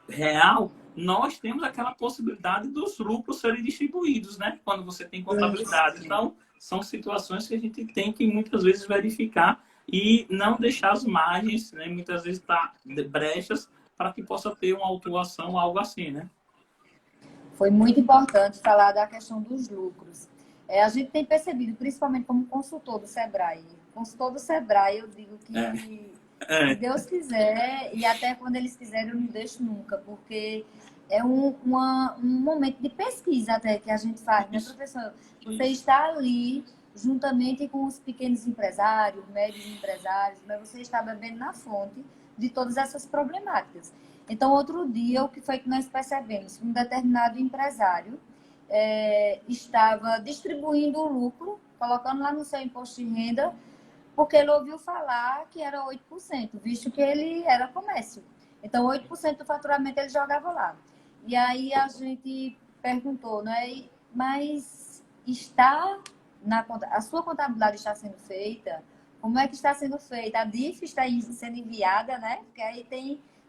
real, nós temos aquela possibilidade dos lucros serem distribuídos, né? Quando você tem contabilidade. Então, são situações que a gente tem que muitas vezes verificar e não deixar as margens, né? Muitas vezes brechas para que possa ter uma autuação, algo assim, né? Foi muito importante falar da questão dos lucros. A gente tem percebido, principalmente como consultor do Sebrae. Consultor do Sebrae, eu digo que se Deus quiser, e até quando eles quiserem, eu não deixo nunca, porque é um momento de pesquisa até que a gente faz, né, professor? Você está ali juntamente com os pequenos empresários, médios empresários, mas você está bebendo na fonte de todas essas problemáticas. Então, outro dia, o que foi que nós percebemos? Um determinado empresário estava distribuindo o lucro, colocando lá no seu imposto de renda, porque ele ouviu falar que era 8%, visto que ele era comércio. Então, 8% do faturamento ele jogava lá. E aí a gente perguntou, né? Mas a sua contabilidade está sendo feita? Como é que está sendo feita? A DIF está sendo enviada, né? Porque aí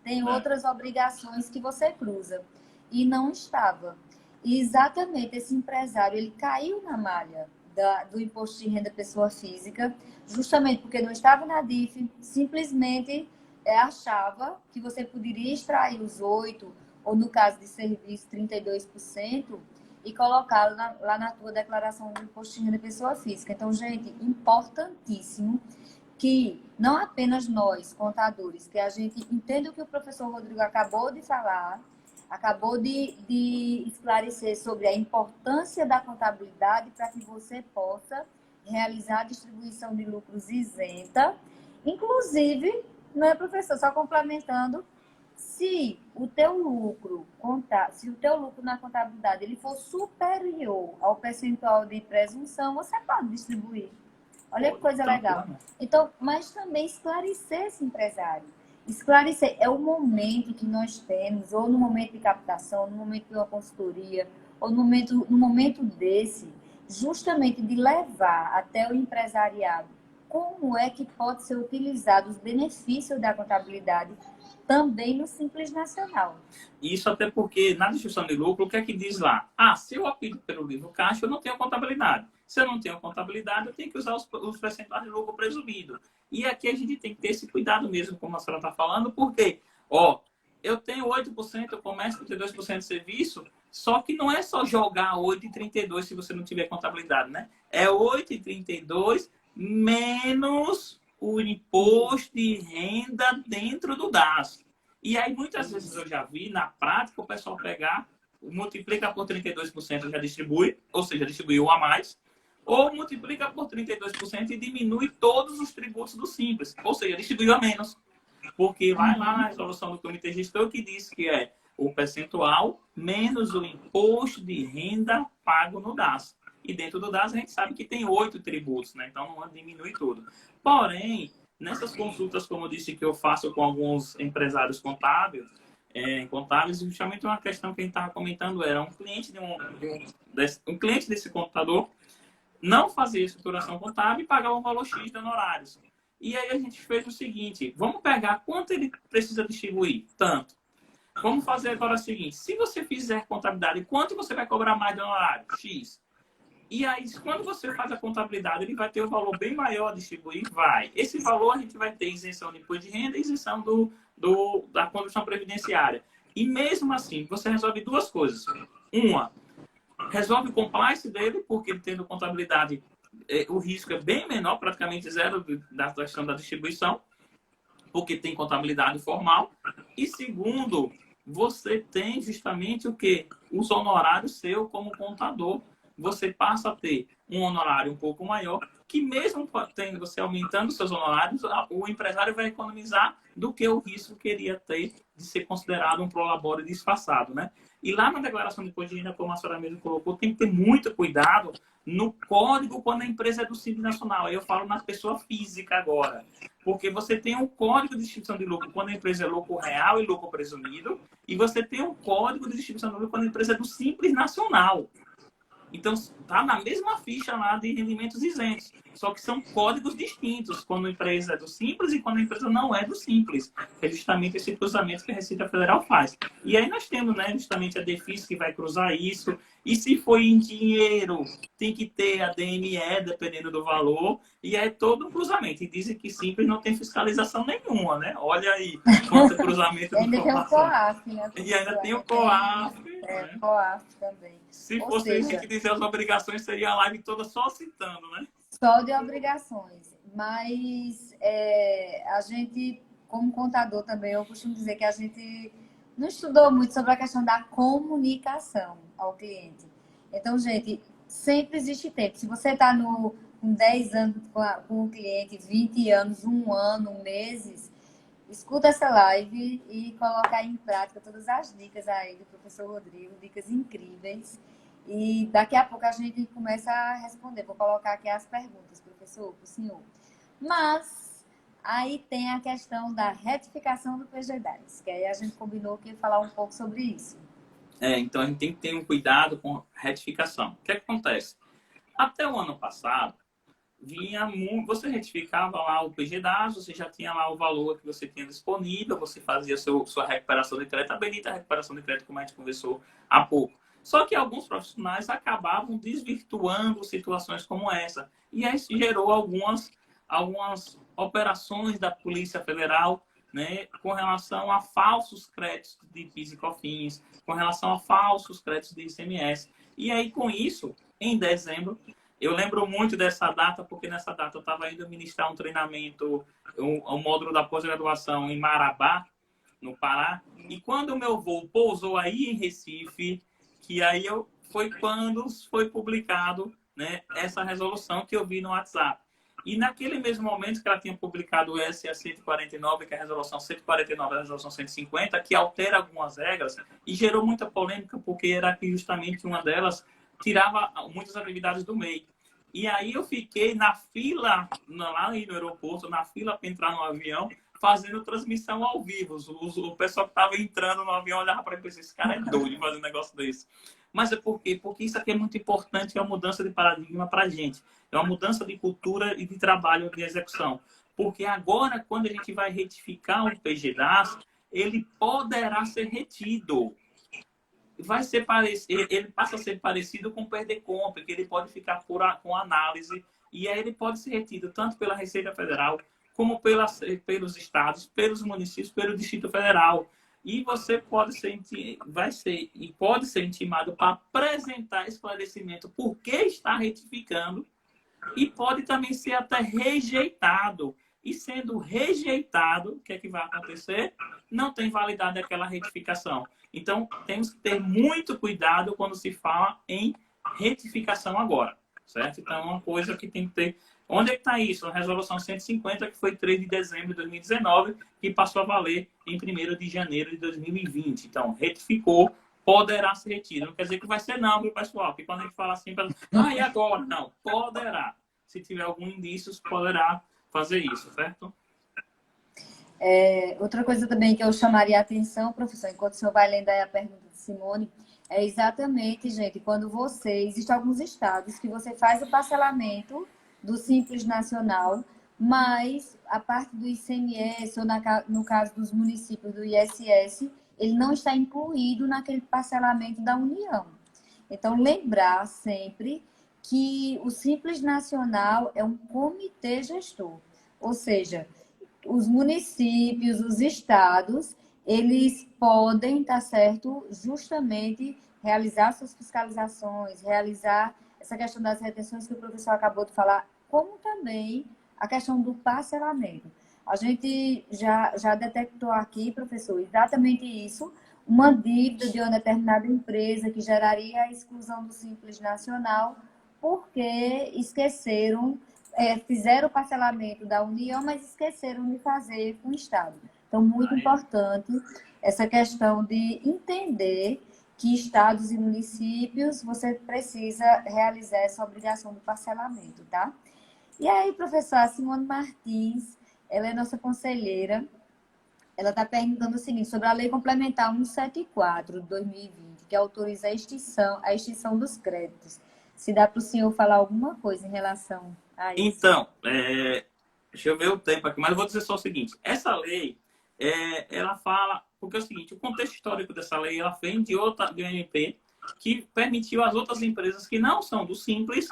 tem outras obrigações que você cruza. E não estava. E exatamente esse empresário, ele caiu na malha do imposto de renda pessoa física, justamente porque não estava na DIF, simplesmente achava que você poderia extrair os 8%, ou no caso de serviço, 32%, e colocá-lo lá na tua declaração do imposto de renda pessoa física. Então, gente, importantíssimo que não apenas nós, contadores, que a gente entenda o que o professor Rodrigo acabou de falar, acabou de esclarecer sobre a importância da contabilidade para que você possa realizar a distribuição de lucros isenta. Inclusive, não é, professor, só complementando, se o teu lucro na contabilidade ele for superior ao percentual de presunção, você pode distribuir. Olha que coisa legal. Então, mas também esclarecer esse empresário. Esclarecer é o momento que nós temos, ou no momento de captação, ou no momento de uma consultoria, ou no momento desse, justamente de levar até o empresariado como é que pode ser utilizado os benefícios da contabilidade também no Simples Nacional. Isso até porque na distribuição de lucro, o que é que diz lá? Se eu opto pelo livro caixa, eu não tenho contabilidade. Se eu não tenho contabilidade, eu tenho que usar os percentuais de lucro presumido. E aqui a gente tem que ter esse cuidado mesmo, como a senhora está falando, porque, eu tenho 8%, eu começo com 32% de serviço, só que não é só jogar 8,32 se você não tiver contabilidade, né? É 8,32 menos o imposto de renda dentro do DAS. E aí, muitas vezes eu já vi, na prática, o pessoal pegar, multiplica por 32% já distribui, ou seja, distribuiu a mais, ou multiplica por 32% e diminui todos os tributos do Simples, ou seja, distribuiu a menos. Porque vai lá na resolução do Comitê Gestor que diz que é o percentual menos o imposto de renda pago no DAS. E dentro do DAS a gente sabe que tem 8 tributos, né? Então não diminui tudo. Porém, nessas consultas, como eu disse, que eu faço com alguns empresários contábeis, justamente uma questão que a gente estava comentando era um cliente um cliente desse contador não fazia estruturação contábil e pagava um valor X de honorários. E aí a gente fez o seguinte, vamos pegar quanto ele precisa distribuir? Tanto. vamos fazer agora o seguinte, se você fizer contabilidade, quanto você vai cobrar mais de honorário? X. E aí, quando você faz a contabilidade, ele vai ter um valor bem maior a distribuir? Vai. Esse valor a gente vai ter isenção de imposto de renda e isenção da contribuição previdenciária. E mesmo assim, você resolve duas coisas. Uma, resolve o compliance dele, porque ele tendo contabilidade, o risco é bem menor, praticamente zero da questão da distribuição, porque tem contabilidade formal. E segundo, você tem justamente o quê? Os honorários seu como contador. Você passa a ter um honorário um pouco maior, que mesmo tendo você aumentando seus honorários, o empresário vai economizar do que o risco queria ter de ser considerado um prolabore disfarçado, né? E lá na declaração de imposto de renda, como a senhora mesmo colocou, tem que ter muito cuidado no código quando a empresa é do Simples Nacional. Aí eu falo na pessoa física agora. Porque você tem um código de distribuição de lucro quando a empresa é lucro real e lucro presumido, e você tem um código de distribuição de lucro quando a empresa é do Simples Nacional. Então, está na mesma ficha lá de rendimentos isentos. Só que são códigos distintos quando a empresa é do Simples e quando a empresa não é do Simples. É justamente esse cruzamento que a Receita Federal faz. E aí nós temos, né, justamente a DEFIS que vai cruzar isso. E se for em dinheiro, tem que ter a DME, dependendo do valor. E é todo um cruzamento. E dizem que Simples não tem fiscalização nenhuma, né? Olha aí quanto cruzamento de Ainda tem o informação. COAF, né, E ainda tem o professor? COAF, né? COAF também. Se Ou fosse a seja, gente dizer as obrigações, seria a live toda só citando, né? só de obrigações. Mas a gente, como contador também, eu costumo dizer que a gente não estudou muito sobre a questão da comunicação ao cliente. Então, gente, sempre existe tempo. Se você está com 10 anos com o cliente, 20 anos, 1 ano, meses, escuta essa live e coloca em prática todas as dicas aí do professor Rodrigo, dicas incríveis. E daqui a pouco a gente começa a responder. Vou colocar aqui as perguntas, professor, para o senhor. Mas aí tem a questão da retificação do PG-10, que aí a gente combinou que ia falar um pouco sobre isso. Então a gente tem que ter um cuidado com retificação. O que acontece? Até o ano passado, você retificava lá o PG-10, você já tinha lá o valor que você tinha disponível, você fazia sua recuperação de crédito, a bendita recuperação de crédito, como a gente conversou há pouco. Só que alguns profissionais acabavam desvirtuando situações como essa. E aí gerou algumas operações da Polícia Federal, né, com relação a falsos créditos de PIS e COFINS, com relação a falsos créditos de ICMS. E aí, com isso, em dezembro, eu lembro muito dessa data, porque nessa data eu estava indo ministrar um treinamento, um módulo da pós-graduação em Marabá, no Pará. E quando o meu voo pousou aí em Recife, que aí foi quando foi publicado, né, essa resolução que eu vi no WhatsApp. E naquele mesmo momento que ela tinha publicado o SA 149, que é a resolução 149 e a resolução 150, que altera algumas regras, e gerou muita polêmica, porque era que justamente uma delas tirava muitas atividades do MEI. E aí eu fiquei na fila, lá no aeroporto, na fila para entrar no avião, fazendo transmissão ao vivo. O pessoal que estava entrando no avião olhava para mim e pensava, esse cara é doido fazer um negócio desse. Mas é por quê? Porque isso aqui é muito importante, é uma mudança de paradigma para a gente. É uma mudança de cultura e de trabalho de execução. Porque agora, quando a gente vai retificar o PG-10, ele poderá ser retido. Ele passa a ser parecido com o PERDECOMP, que ele pode ficar com análise, e aí ele pode ser retido tanto pela Receita Federal, como pelos estados, pelos municípios, pelo Distrito Federal. E você pode ser intimado para apresentar esclarecimento por que está retificando, e pode também ser até rejeitado. E sendo rejeitado, o que é que vai acontecer? Não tem validade aquela retificação. Então, temos que ter muito cuidado quando se fala em retificação agora, certo? Então, é uma coisa que tem que ter... Onde é que está isso? A resolução 150, que foi 3 de dezembro de 2019, que passou a valer em 1º de janeiro de 2020. Então, retificou, poderá ser retido. Não quer dizer que vai ser não, viu, pessoal? Porque quando a gente fala assim, e agora? Não, poderá. Se tiver algum indício, poderá fazer isso, certo? Outra coisa também que eu chamaria a atenção, professor, enquanto o senhor vai lendo aí a pergunta de Simone, é exatamente, gente, quando existem alguns estados que você faz o parcelamento do Simples Nacional, mas a parte do ICMS, ou no caso dos municípios do ISS, ele não está incluído naquele parcelamento da União. Então, lembrar sempre que o Simples Nacional é um comitê gestor, ou seja, os municípios, os estados, eles podem, tá certo, justamente realizar suas fiscalizações, realizar essa questão das retenções que o professor acabou de falar, como também a questão do parcelamento. A gente já detectou aqui, professor, exatamente isso, uma dívida de uma determinada empresa que geraria a exclusão do Simples Nacional, porque esqueceram, fizeram o parcelamento da União, mas esqueceram de fazer com o Estado. Então, muito importante essa questão de entender que estados e municípios você precisa realizar essa obrigação do parcelamento, tá? E aí, professora Simone Martins, ela é nossa conselheira, ela está perguntando o seguinte, sobre a Lei Complementar 174 de 2020, que autoriza a extinção dos créditos. Se dá para o senhor falar alguma coisa em relação a isso. Então, deixa eu ver o tempo aqui, mas eu vou dizer só o seguinte. Essa lei, ela fala... Porque é o seguinte, o contexto histórico dessa lei, ela vem de um MP que permitiu às outras empresas que não são do Simples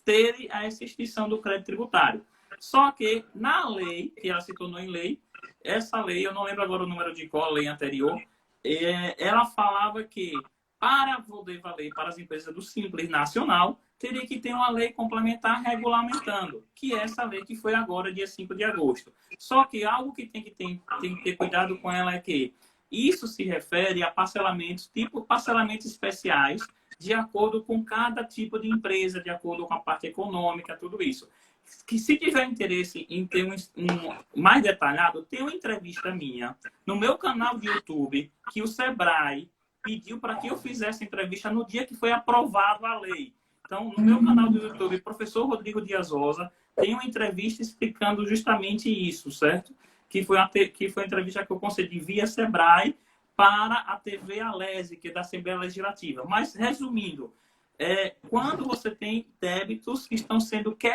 terem essa extinção do crédito tributário. Só que na lei, que ela se tornou em lei, essa lei, eu não lembro agora o número de qual lei anterior, ela falava que para poder valer para as empresas do Simples Nacional, teria que ter uma lei complementar regulamentando, que é essa lei que foi agora, dia 5 de agosto. Só que algo que tem que ter cuidado com ela é que isso se refere a parcelamentos, tipo parcelamentos especiais, de acordo com cada tipo de empresa, de acordo com a parte econômica, tudo isso. Que se tiver interesse em ter um mais detalhado, tem uma entrevista minha no meu canal de YouTube, que o Sebrae pediu para que eu fizesse entrevista no dia que foi aprovada a lei. Então, no meu canal do YouTube, professor Rodrigo Dias Rosa, tem uma entrevista explicando justamente isso, certo? Que foi a entrevista que eu concedi via Sebrae para a TV Alese, que é da Assembleia Legislativa. Mas, resumindo, quando você tem débitos que estão sendo que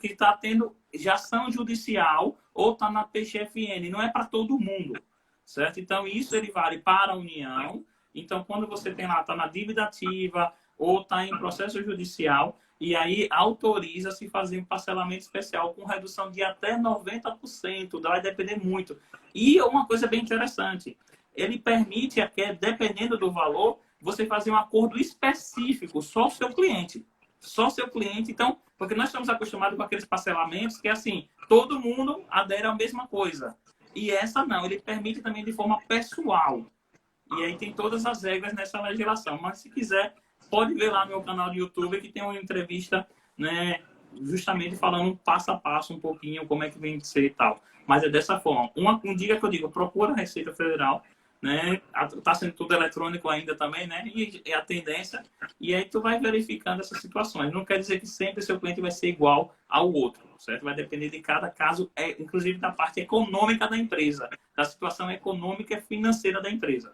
está tendo já ação judicial ou está na PGFN, não é para todo mundo, certo? Então, isso ele vale para a União. Então, quando você tem lá, está na dívida ativa ou está em processo judicial, e aí autoriza-se fazer um parcelamento especial com redução de até 90%, vai depender muito. E uma coisa bem interessante, ele permite, dependendo do valor, você fazer um acordo específico, só o seu cliente. Só o seu cliente. Então, porque nós estamos acostumados com aqueles parcelamentos que, assim, todo mundo adere à mesma coisa. E essa não, ele permite também de forma pessoal. E aí tem todas as regras nessa legislação. Mas se quiser, pode ver lá no meu canal de YouTube que tem uma entrevista, né, justamente falando passo a passo um pouquinho como é que vem de ser e tal. Mas é dessa forma. Um dia que eu digo, procura a Receita Federal, né? Tá sendo tudo eletrônico ainda também, né? E é a tendência. E aí tu vai verificando essas situações. Não quer dizer que sempre seu cliente vai ser igual ao outro, certo? Vai depender de cada caso, inclusive da parte econômica da empresa, da situação econômica e financeira da empresa.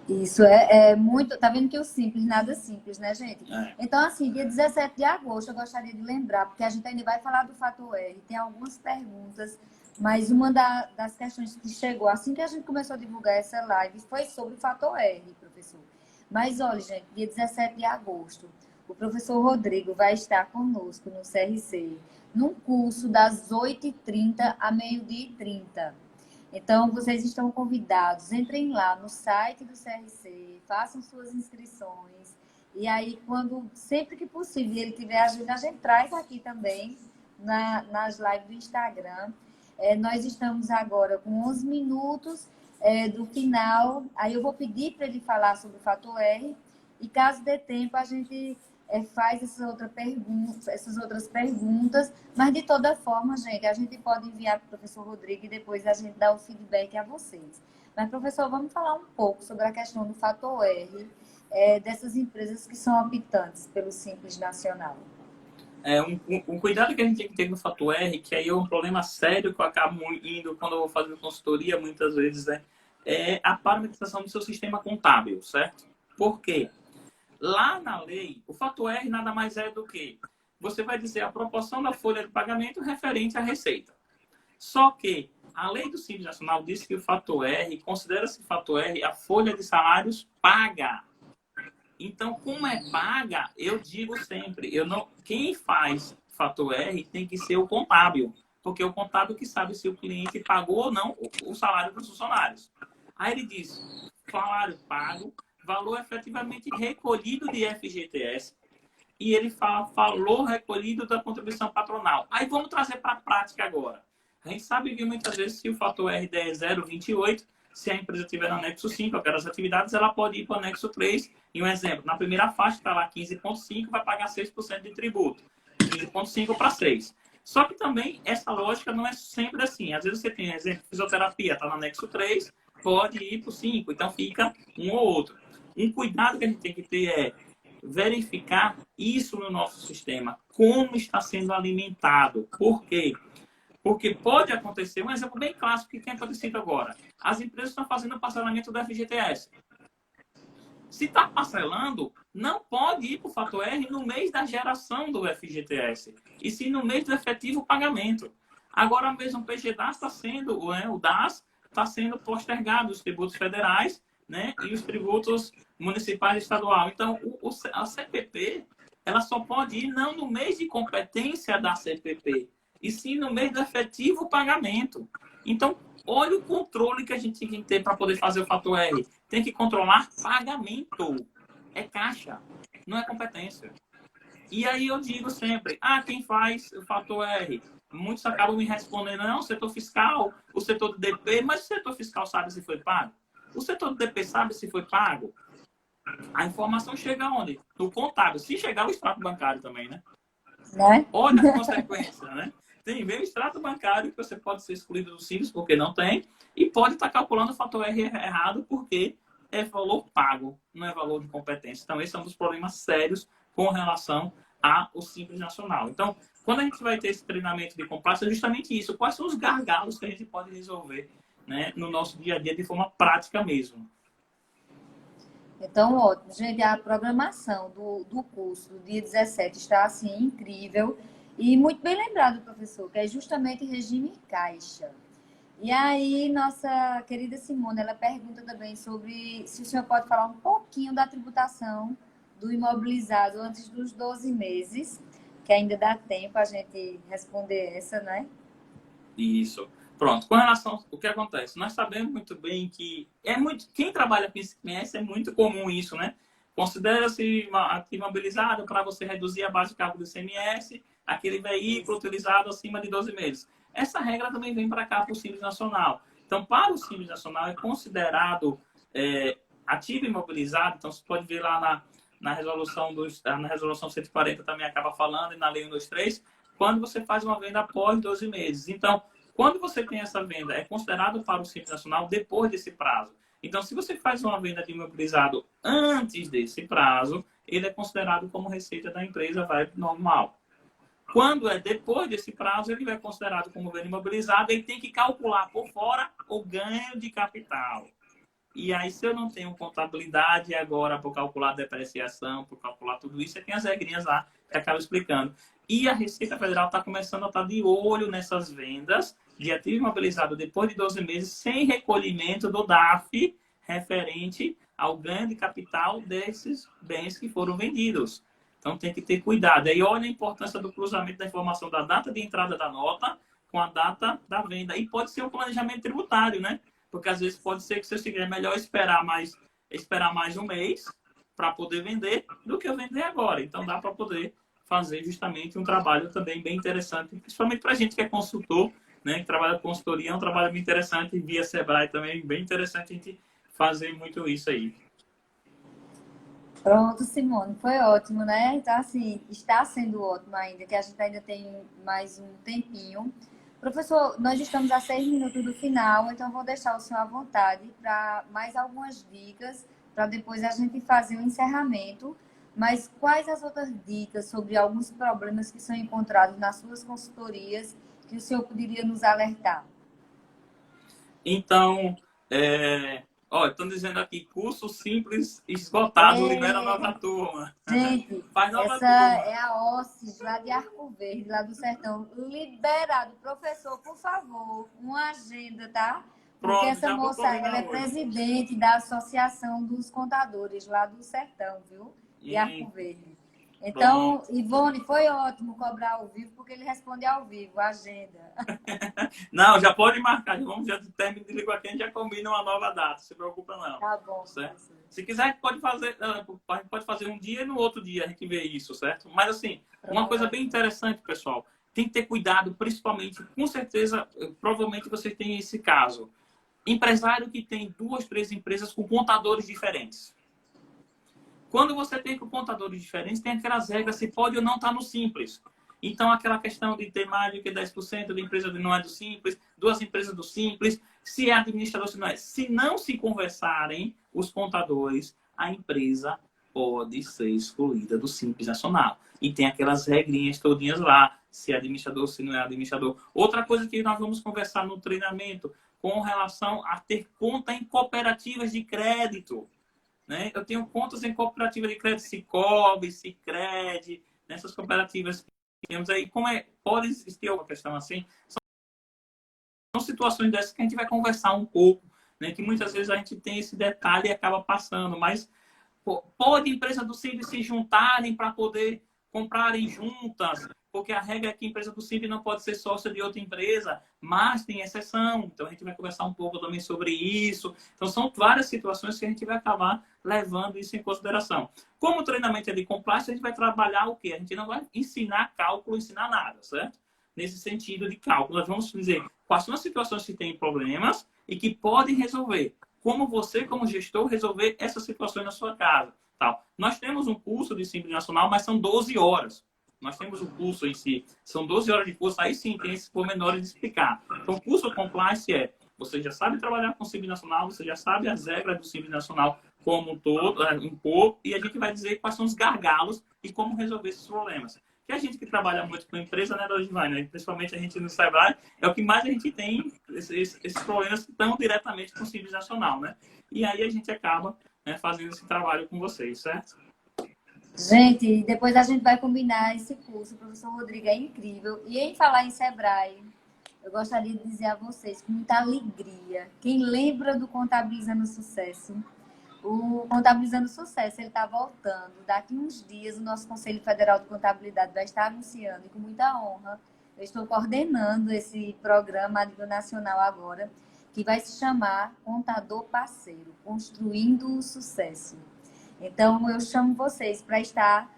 Isso é muito... Tá vendo que o simples, nada simples, né, gente? Então, assim, dia 17 de agosto, eu gostaria de lembrar, porque a gente ainda vai falar do Fator R, tem algumas perguntas, mas uma das questões que chegou assim que a gente começou a divulgar essa live foi sobre o Fator R, professor. Mas, olha, gente, dia 17 de agosto, o professor Rodrigo vai estar conosco no CRC, num curso das 8h30 a meio-dia e 30. Então, vocês estão convidados, entrem lá no site do CRC, façam suas inscrições. E aí, sempre que possível, ele tiver agenda, a gente traz aqui também nas lives do Instagram. Nós estamos agora com 11 minutos do final. Aí eu vou pedir para ele falar sobre o Fator R. E caso dê tempo, a gente faz essas outras perguntas, mas de toda forma, gente, a gente pode enviar para o professor Rodrigo e depois a gente dá o feedback a vocês. Mas, professor, vamos falar um pouco sobre a questão do Fator R, dessas empresas que são optantes pelo Simples Nacional. Um cuidado que a gente tem que ter no Fator R, que aí é um problema sério que eu acabo indo quando eu vou fazer consultoria, muitas vezes, é a parametrização do seu sistema contábil, certo? Por quê? Lá na lei, o Fator R nada mais é do que você vai dizer a proporção da folha de pagamento referente à receita. Só que A lei do Simples Nacional diz que o fator R, considera-se fator R a folha de salários paga. Então, como é paga, eu digo sempre, quem faz fator R tem que ser o contábil, porque é o contábil que sabe se o cliente pagou ou não o salário dos funcionários. Aí ele diz, salário pago, valor efetivamente recolhido de FGTS, e ele fala valor recolhido da contribuição patronal. Aí vamos trazer para a prática agora. A gente sabe que muitas vezes se o fator R der 0,28, se a empresa tiver no anexo 5, aquelas atividades, ela pode ir para o anexo 3. E um exemplo, na primeira faixa está lá 15,5, vai pagar 6% de tributo. 15,5 para 6. Só que também essa lógica não é sempre assim. Às vezes você tem, exemplo, fisioterapia, está no anexo 3, pode ir para o 5. Então fica um ou outro. Um cuidado que a gente tem que ter é verificar isso no nosso sistema, como está sendo alimentado. Por quê? Porque pode acontecer, um exemplo bem clássico que tem acontecido agora. As empresas estão fazendo o parcelamento do FGTS. Se está parcelando, não pode ir para o fator R no mês da geração do FGTS, e sim no mês do efetivo pagamento. Agora mesmo o PGDAS está sendo, o DAS está sendo postergado, os tributos federais, né, e os tributos municipais e estadual. Então, a CPP, ela só pode ir não no mês de competência da CPP, e sim no mês do efetivo pagamento. Então, olha o controle que a gente tem que ter para poder fazer o fator R. Tem que controlar pagamento. É caixa, não é competência. E aí eu digo sempre, quem faz o fator R? Muitos acabam me respondendo, não, o setor fiscal, o setor do DP, mas o setor fiscal sabe se foi pago? O setor do DP sabe se foi pago? A informação chega onde? No contábil. Se chegar o extrato bancário também, né? Né? Olha as consequências, né? Tem meio extrato bancário que você pode ser excluído do Simples porque não tem, e pode estar calculando o fator R errado porque é valor pago, não é valor de competência. Então, esse é um dos problemas sérios com relação ao Simples Nacional. Então, quando a gente vai ter esse treinamento de compliance, é justamente isso. Quais são os gargalos que a gente pode resolver, né, no nosso dia a dia de forma prática mesmo. Então, ótimo. Gente, a programação do curso do dia 17 está, assim, incrível. E muito bem lembrado, professor, que é justamente regime caixa. E aí, nossa querida Simone, ela pergunta também sobre se o senhor pode falar um pouquinho da tributação do imobilizado antes dos 12 meses, que ainda dá tempo a gente responder essa, né? Isso. Pronto. Com relação ao que acontece, nós sabemos muito bem que quem trabalha com ICMS é muito comum isso, né? Considera-se imobilizado para você reduzir a base de cálculo do ICMS, aquele veículo utilizado acima de 12 meses. Essa regra também vem para cá para o Simples Nacional. Então, para o Simples Nacional é considerado ativo imobilizado. Então, você pode ver lá na resolução 140 também acaba falando, e na lei 123, quando você faz uma venda após 12 meses. Então, quando você tem essa venda, é considerado para o Simples Nacional depois desse prazo. Então, se você faz uma venda de imobilizado antes desse prazo, ele é considerado como receita da empresa, vai normal. Quando é depois desse prazo, ele é considerado como venda imobilizada, ele tem que calcular por fora o ganho de capital. E aí, se eu não tenho contabilidade agora para calcular depreciação, para calcular tudo isso, tem as regrinhas lá que acaba explicando. E a Receita Federal está começando a estar de olho nessas vendas de ativo imobilizado depois de 12 meses, sem recolhimento do DAF referente ao ganho de capital desses bens que foram vendidos. Então, tem que ter cuidado. Aí, olha a importância do cruzamento da informação da data de entrada da nota com a data da venda. E pode ser um planejamento tributário, né? Porque às vezes pode ser que você é melhor esperar mais um mês para poder vender do que eu vender agora. Então dá para poder fazer justamente um trabalho também bem interessante, principalmente para a gente que é consultor, né, que trabalha com consultoria, é um trabalho bem interessante, via Sebrae também, bem interessante a gente fazer muito isso aí. Pronto, Simone, foi ótimo, né? Então, assim, está sendo ótimo ainda, que a gente ainda tem mais um tempinho. Professor, nós estamos a 6 minutos do final, então vou deixar o senhor à vontade para mais algumas dicas, para depois a gente fazer o encerramento. Mas quais as outras dicas sobre alguns problemas que são encontrados nas suas consultorias que o senhor poderia nos alertar? Então, Ó, estão dizendo aqui, curso simples esgotado, libera É, nova turma. gente, Faz nova essa turma. é a OSCE lá de Arco Verde, lá do Sertão. Liberado. Professor, por favor, uma agenda, tá? Porque Pronto, essa já vou moça, ela combinar é hoje. presidente da Associação dos Contadores lá do Sertão, viu? De Arco Verde. Então, Pronto. Ivone, foi ótimo cobrar ao vivo, porque ele responde ao vivo, a agenda. Não, já pode marcar. Vamos, já termina de ligar aqui, a gente já combina uma nova data. Não se preocupa, não. Tá bom, Certo? professor. Se quiser, a gente pode fazer um dia e no outro dia a gente vê isso, certo? Mas, assim, uma coisa bem Pronto. interessante, pessoal. Tem que ter cuidado, principalmente, com certeza, provavelmente você tem esse caso. Empresário que tem 2, 3 empresas com contadores diferentes. Quando você tem com contadores diferentes, tem aquelas regras se pode ou não estar no Simples. Então, aquela questão de ter mais do que 10% da empresa não é do Simples, 2 empresas do Simples, se é administrador, se não é. Se não se conversarem os contadores, a empresa pode ser excluída do Simples Nacional. E tem aquelas regrinhas todinhas lá, se é administrador, se não é administrador. Outra coisa que nós vamos conversar no treinamento, com relação a ter conta em cooperativas de crédito. Né? Eu tenho contas em cooperativa de crédito Cicobi, Sicredi, nessas cooperativas que temos aí. Pode existir alguma questão assim? São situações dessas que a gente vai conversar um pouco, né? Que muitas vezes a gente tem esse detalhe e acaba passando, mas pode empresa do Simples se juntarem para poder comprarem juntas, porque a regra é que a empresa do Simples não pode ser sócia de outra empresa, mas tem exceção. Então a gente vai conversar um pouco também sobre isso. Então são várias situações que a gente vai acabar levando isso em consideração. Como o treinamento é de compliance, a gente vai trabalhar o quê? A gente não vai ensinar cálculo, ensinar nada, certo? Nesse sentido de cálculo, nós vamos dizer quais são as situações que têm problemas e que podem resolver. Como você, como gestor, resolver essas situações na sua casa. Tal. Nós temos um curso de Simples Nacional, mas são 12 horas. Nós temos o curso em si, são 12 horas de curso, aí sim tem esses pormenores de explicar. Então, o curso compliance você já sabe trabalhar com o Simples Nacional, você já sabe as regras do Simples Nacional como um todo, um pouco, e a gente vai dizer quais são os gargalos e como resolver esses problemas. Que a gente que trabalha muito com empresa, né, Dorival, né? Principalmente a gente no Sebrae, é o que mais a gente tem, esses problemas que estão diretamente com o Simples Nacional, né? E aí a gente acaba, né, fazendo esse trabalho com vocês, certo? Gente, depois a gente vai combinar esse curso. O professor Rodrigo é incrível. E em falar em Sebrae, eu gostaria de dizer a vocês com muita alegria. Quem lembra do Contabilizando Sucesso? O Contabilizando Sucesso, ele está voltando. Daqui uns dias, o nosso Conselho Federal de Contabilidade vai estar anunciando, e com muita honra, eu estou coordenando esse programa a nível nacional agora, que vai se chamar Contador Parceiro, Construindo o Sucesso. Então, eu chamo vocês para estar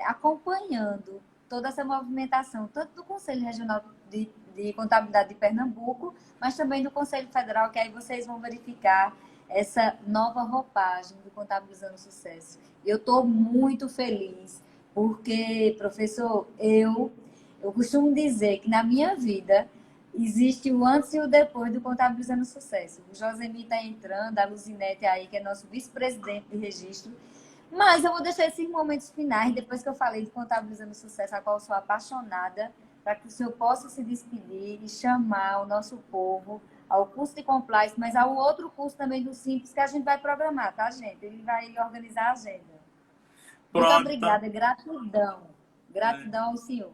acompanhando toda essa movimentação, tanto do Conselho Regional de Contabilidade de Pernambuco, mas também do Conselho Federal, que aí vocês vão verificar essa nova roupagem do Contabilizando Sucesso. Eu estou muito feliz, porque, professor, eu costumo dizer que na minha vida existe o antes e o depois do Contabilizando Sucesso. O Josemi está entrando, a Luzinete aí, que é nosso vice-presidente de registro. Mas eu vou deixar esses momentos finais, depois que eu falei de Contabilizando Sucesso, a qual eu sou apaixonada, para que o senhor possa se despedir e chamar o nosso povo ao curso de compliance, mas ao outro curso também do Simples que a gente vai programar, tá, gente? Ele vai organizar a agenda. Muito Pronto, tá. obrigada, gratidão. Gratidão ao senhor.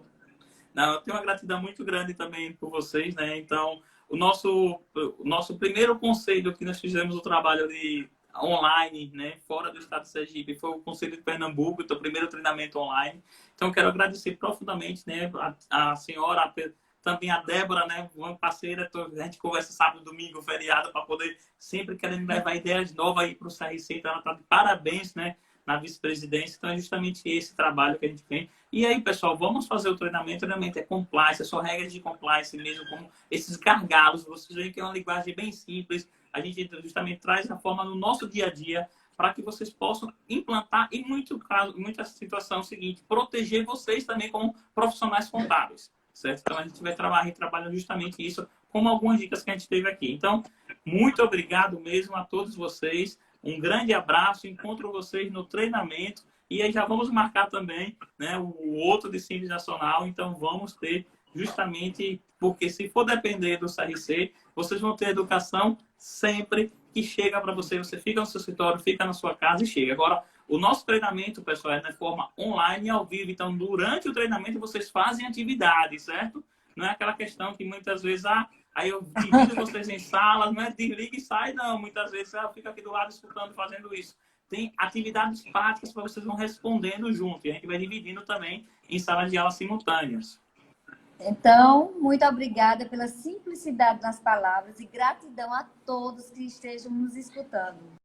Não, eu tenho uma gratidão muito grande também por vocês, né? Então, o nosso primeiro conselho que nós fizemos o trabalho de online, né, fora do estado de Sergipe, foi o Conselho de Pernambuco, então, o primeiro treinamento online. Então, quero agradecer profundamente, né, a senhora, também a Débora, né, uma parceira, a gente conversa sábado, domingo, feriado, para poder sempre querendo levar ideias novas aí para o CRC, então ela está de parabéns, né, na vice-presidência, então é justamente esse trabalho que a gente tem. E aí, pessoal, vamos fazer o treinamento. O treinamento é compliance, é só regras de compliance mesmo, como esses gargalos. Vocês veem que é uma linguagem bem simples. A gente justamente traz a forma no nosso dia a dia para que vocês possam implantar e, muita situação é o seguinte, proteger vocês também como profissionais contábeis, certo? Então, a gente vai trabalhando justamente isso, como algumas dicas que a gente teve aqui. Então, muito obrigado mesmo a todos vocês. Um grande abraço. Encontro vocês no treinamento. E aí já vamos marcar também, né, o outro de Simples Nacional. Então, vamos ter justamente, porque se for depender do CRC, vocês vão ter educação sempre que chega para você, você fica no seu escritório, fica na sua casa e chega. Agora, o nosso treinamento, pessoal, é de forma online e ao vivo. Então, durante o treinamento, vocês fazem atividades, certo? Não é aquela questão que muitas vezes, aí eu divido vocês em salas, não é desliga e sai, não. Muitas vezes eu fico aqui do lado escutando, fazendo isso. Tem atividades práticas para vocês vão respondendo junto. E a gente vai dividindo também em salas de aula simultâneas. Então, muito obrigada pela simplicidade nas palavras e gratidão a todos que estejam nos escutando.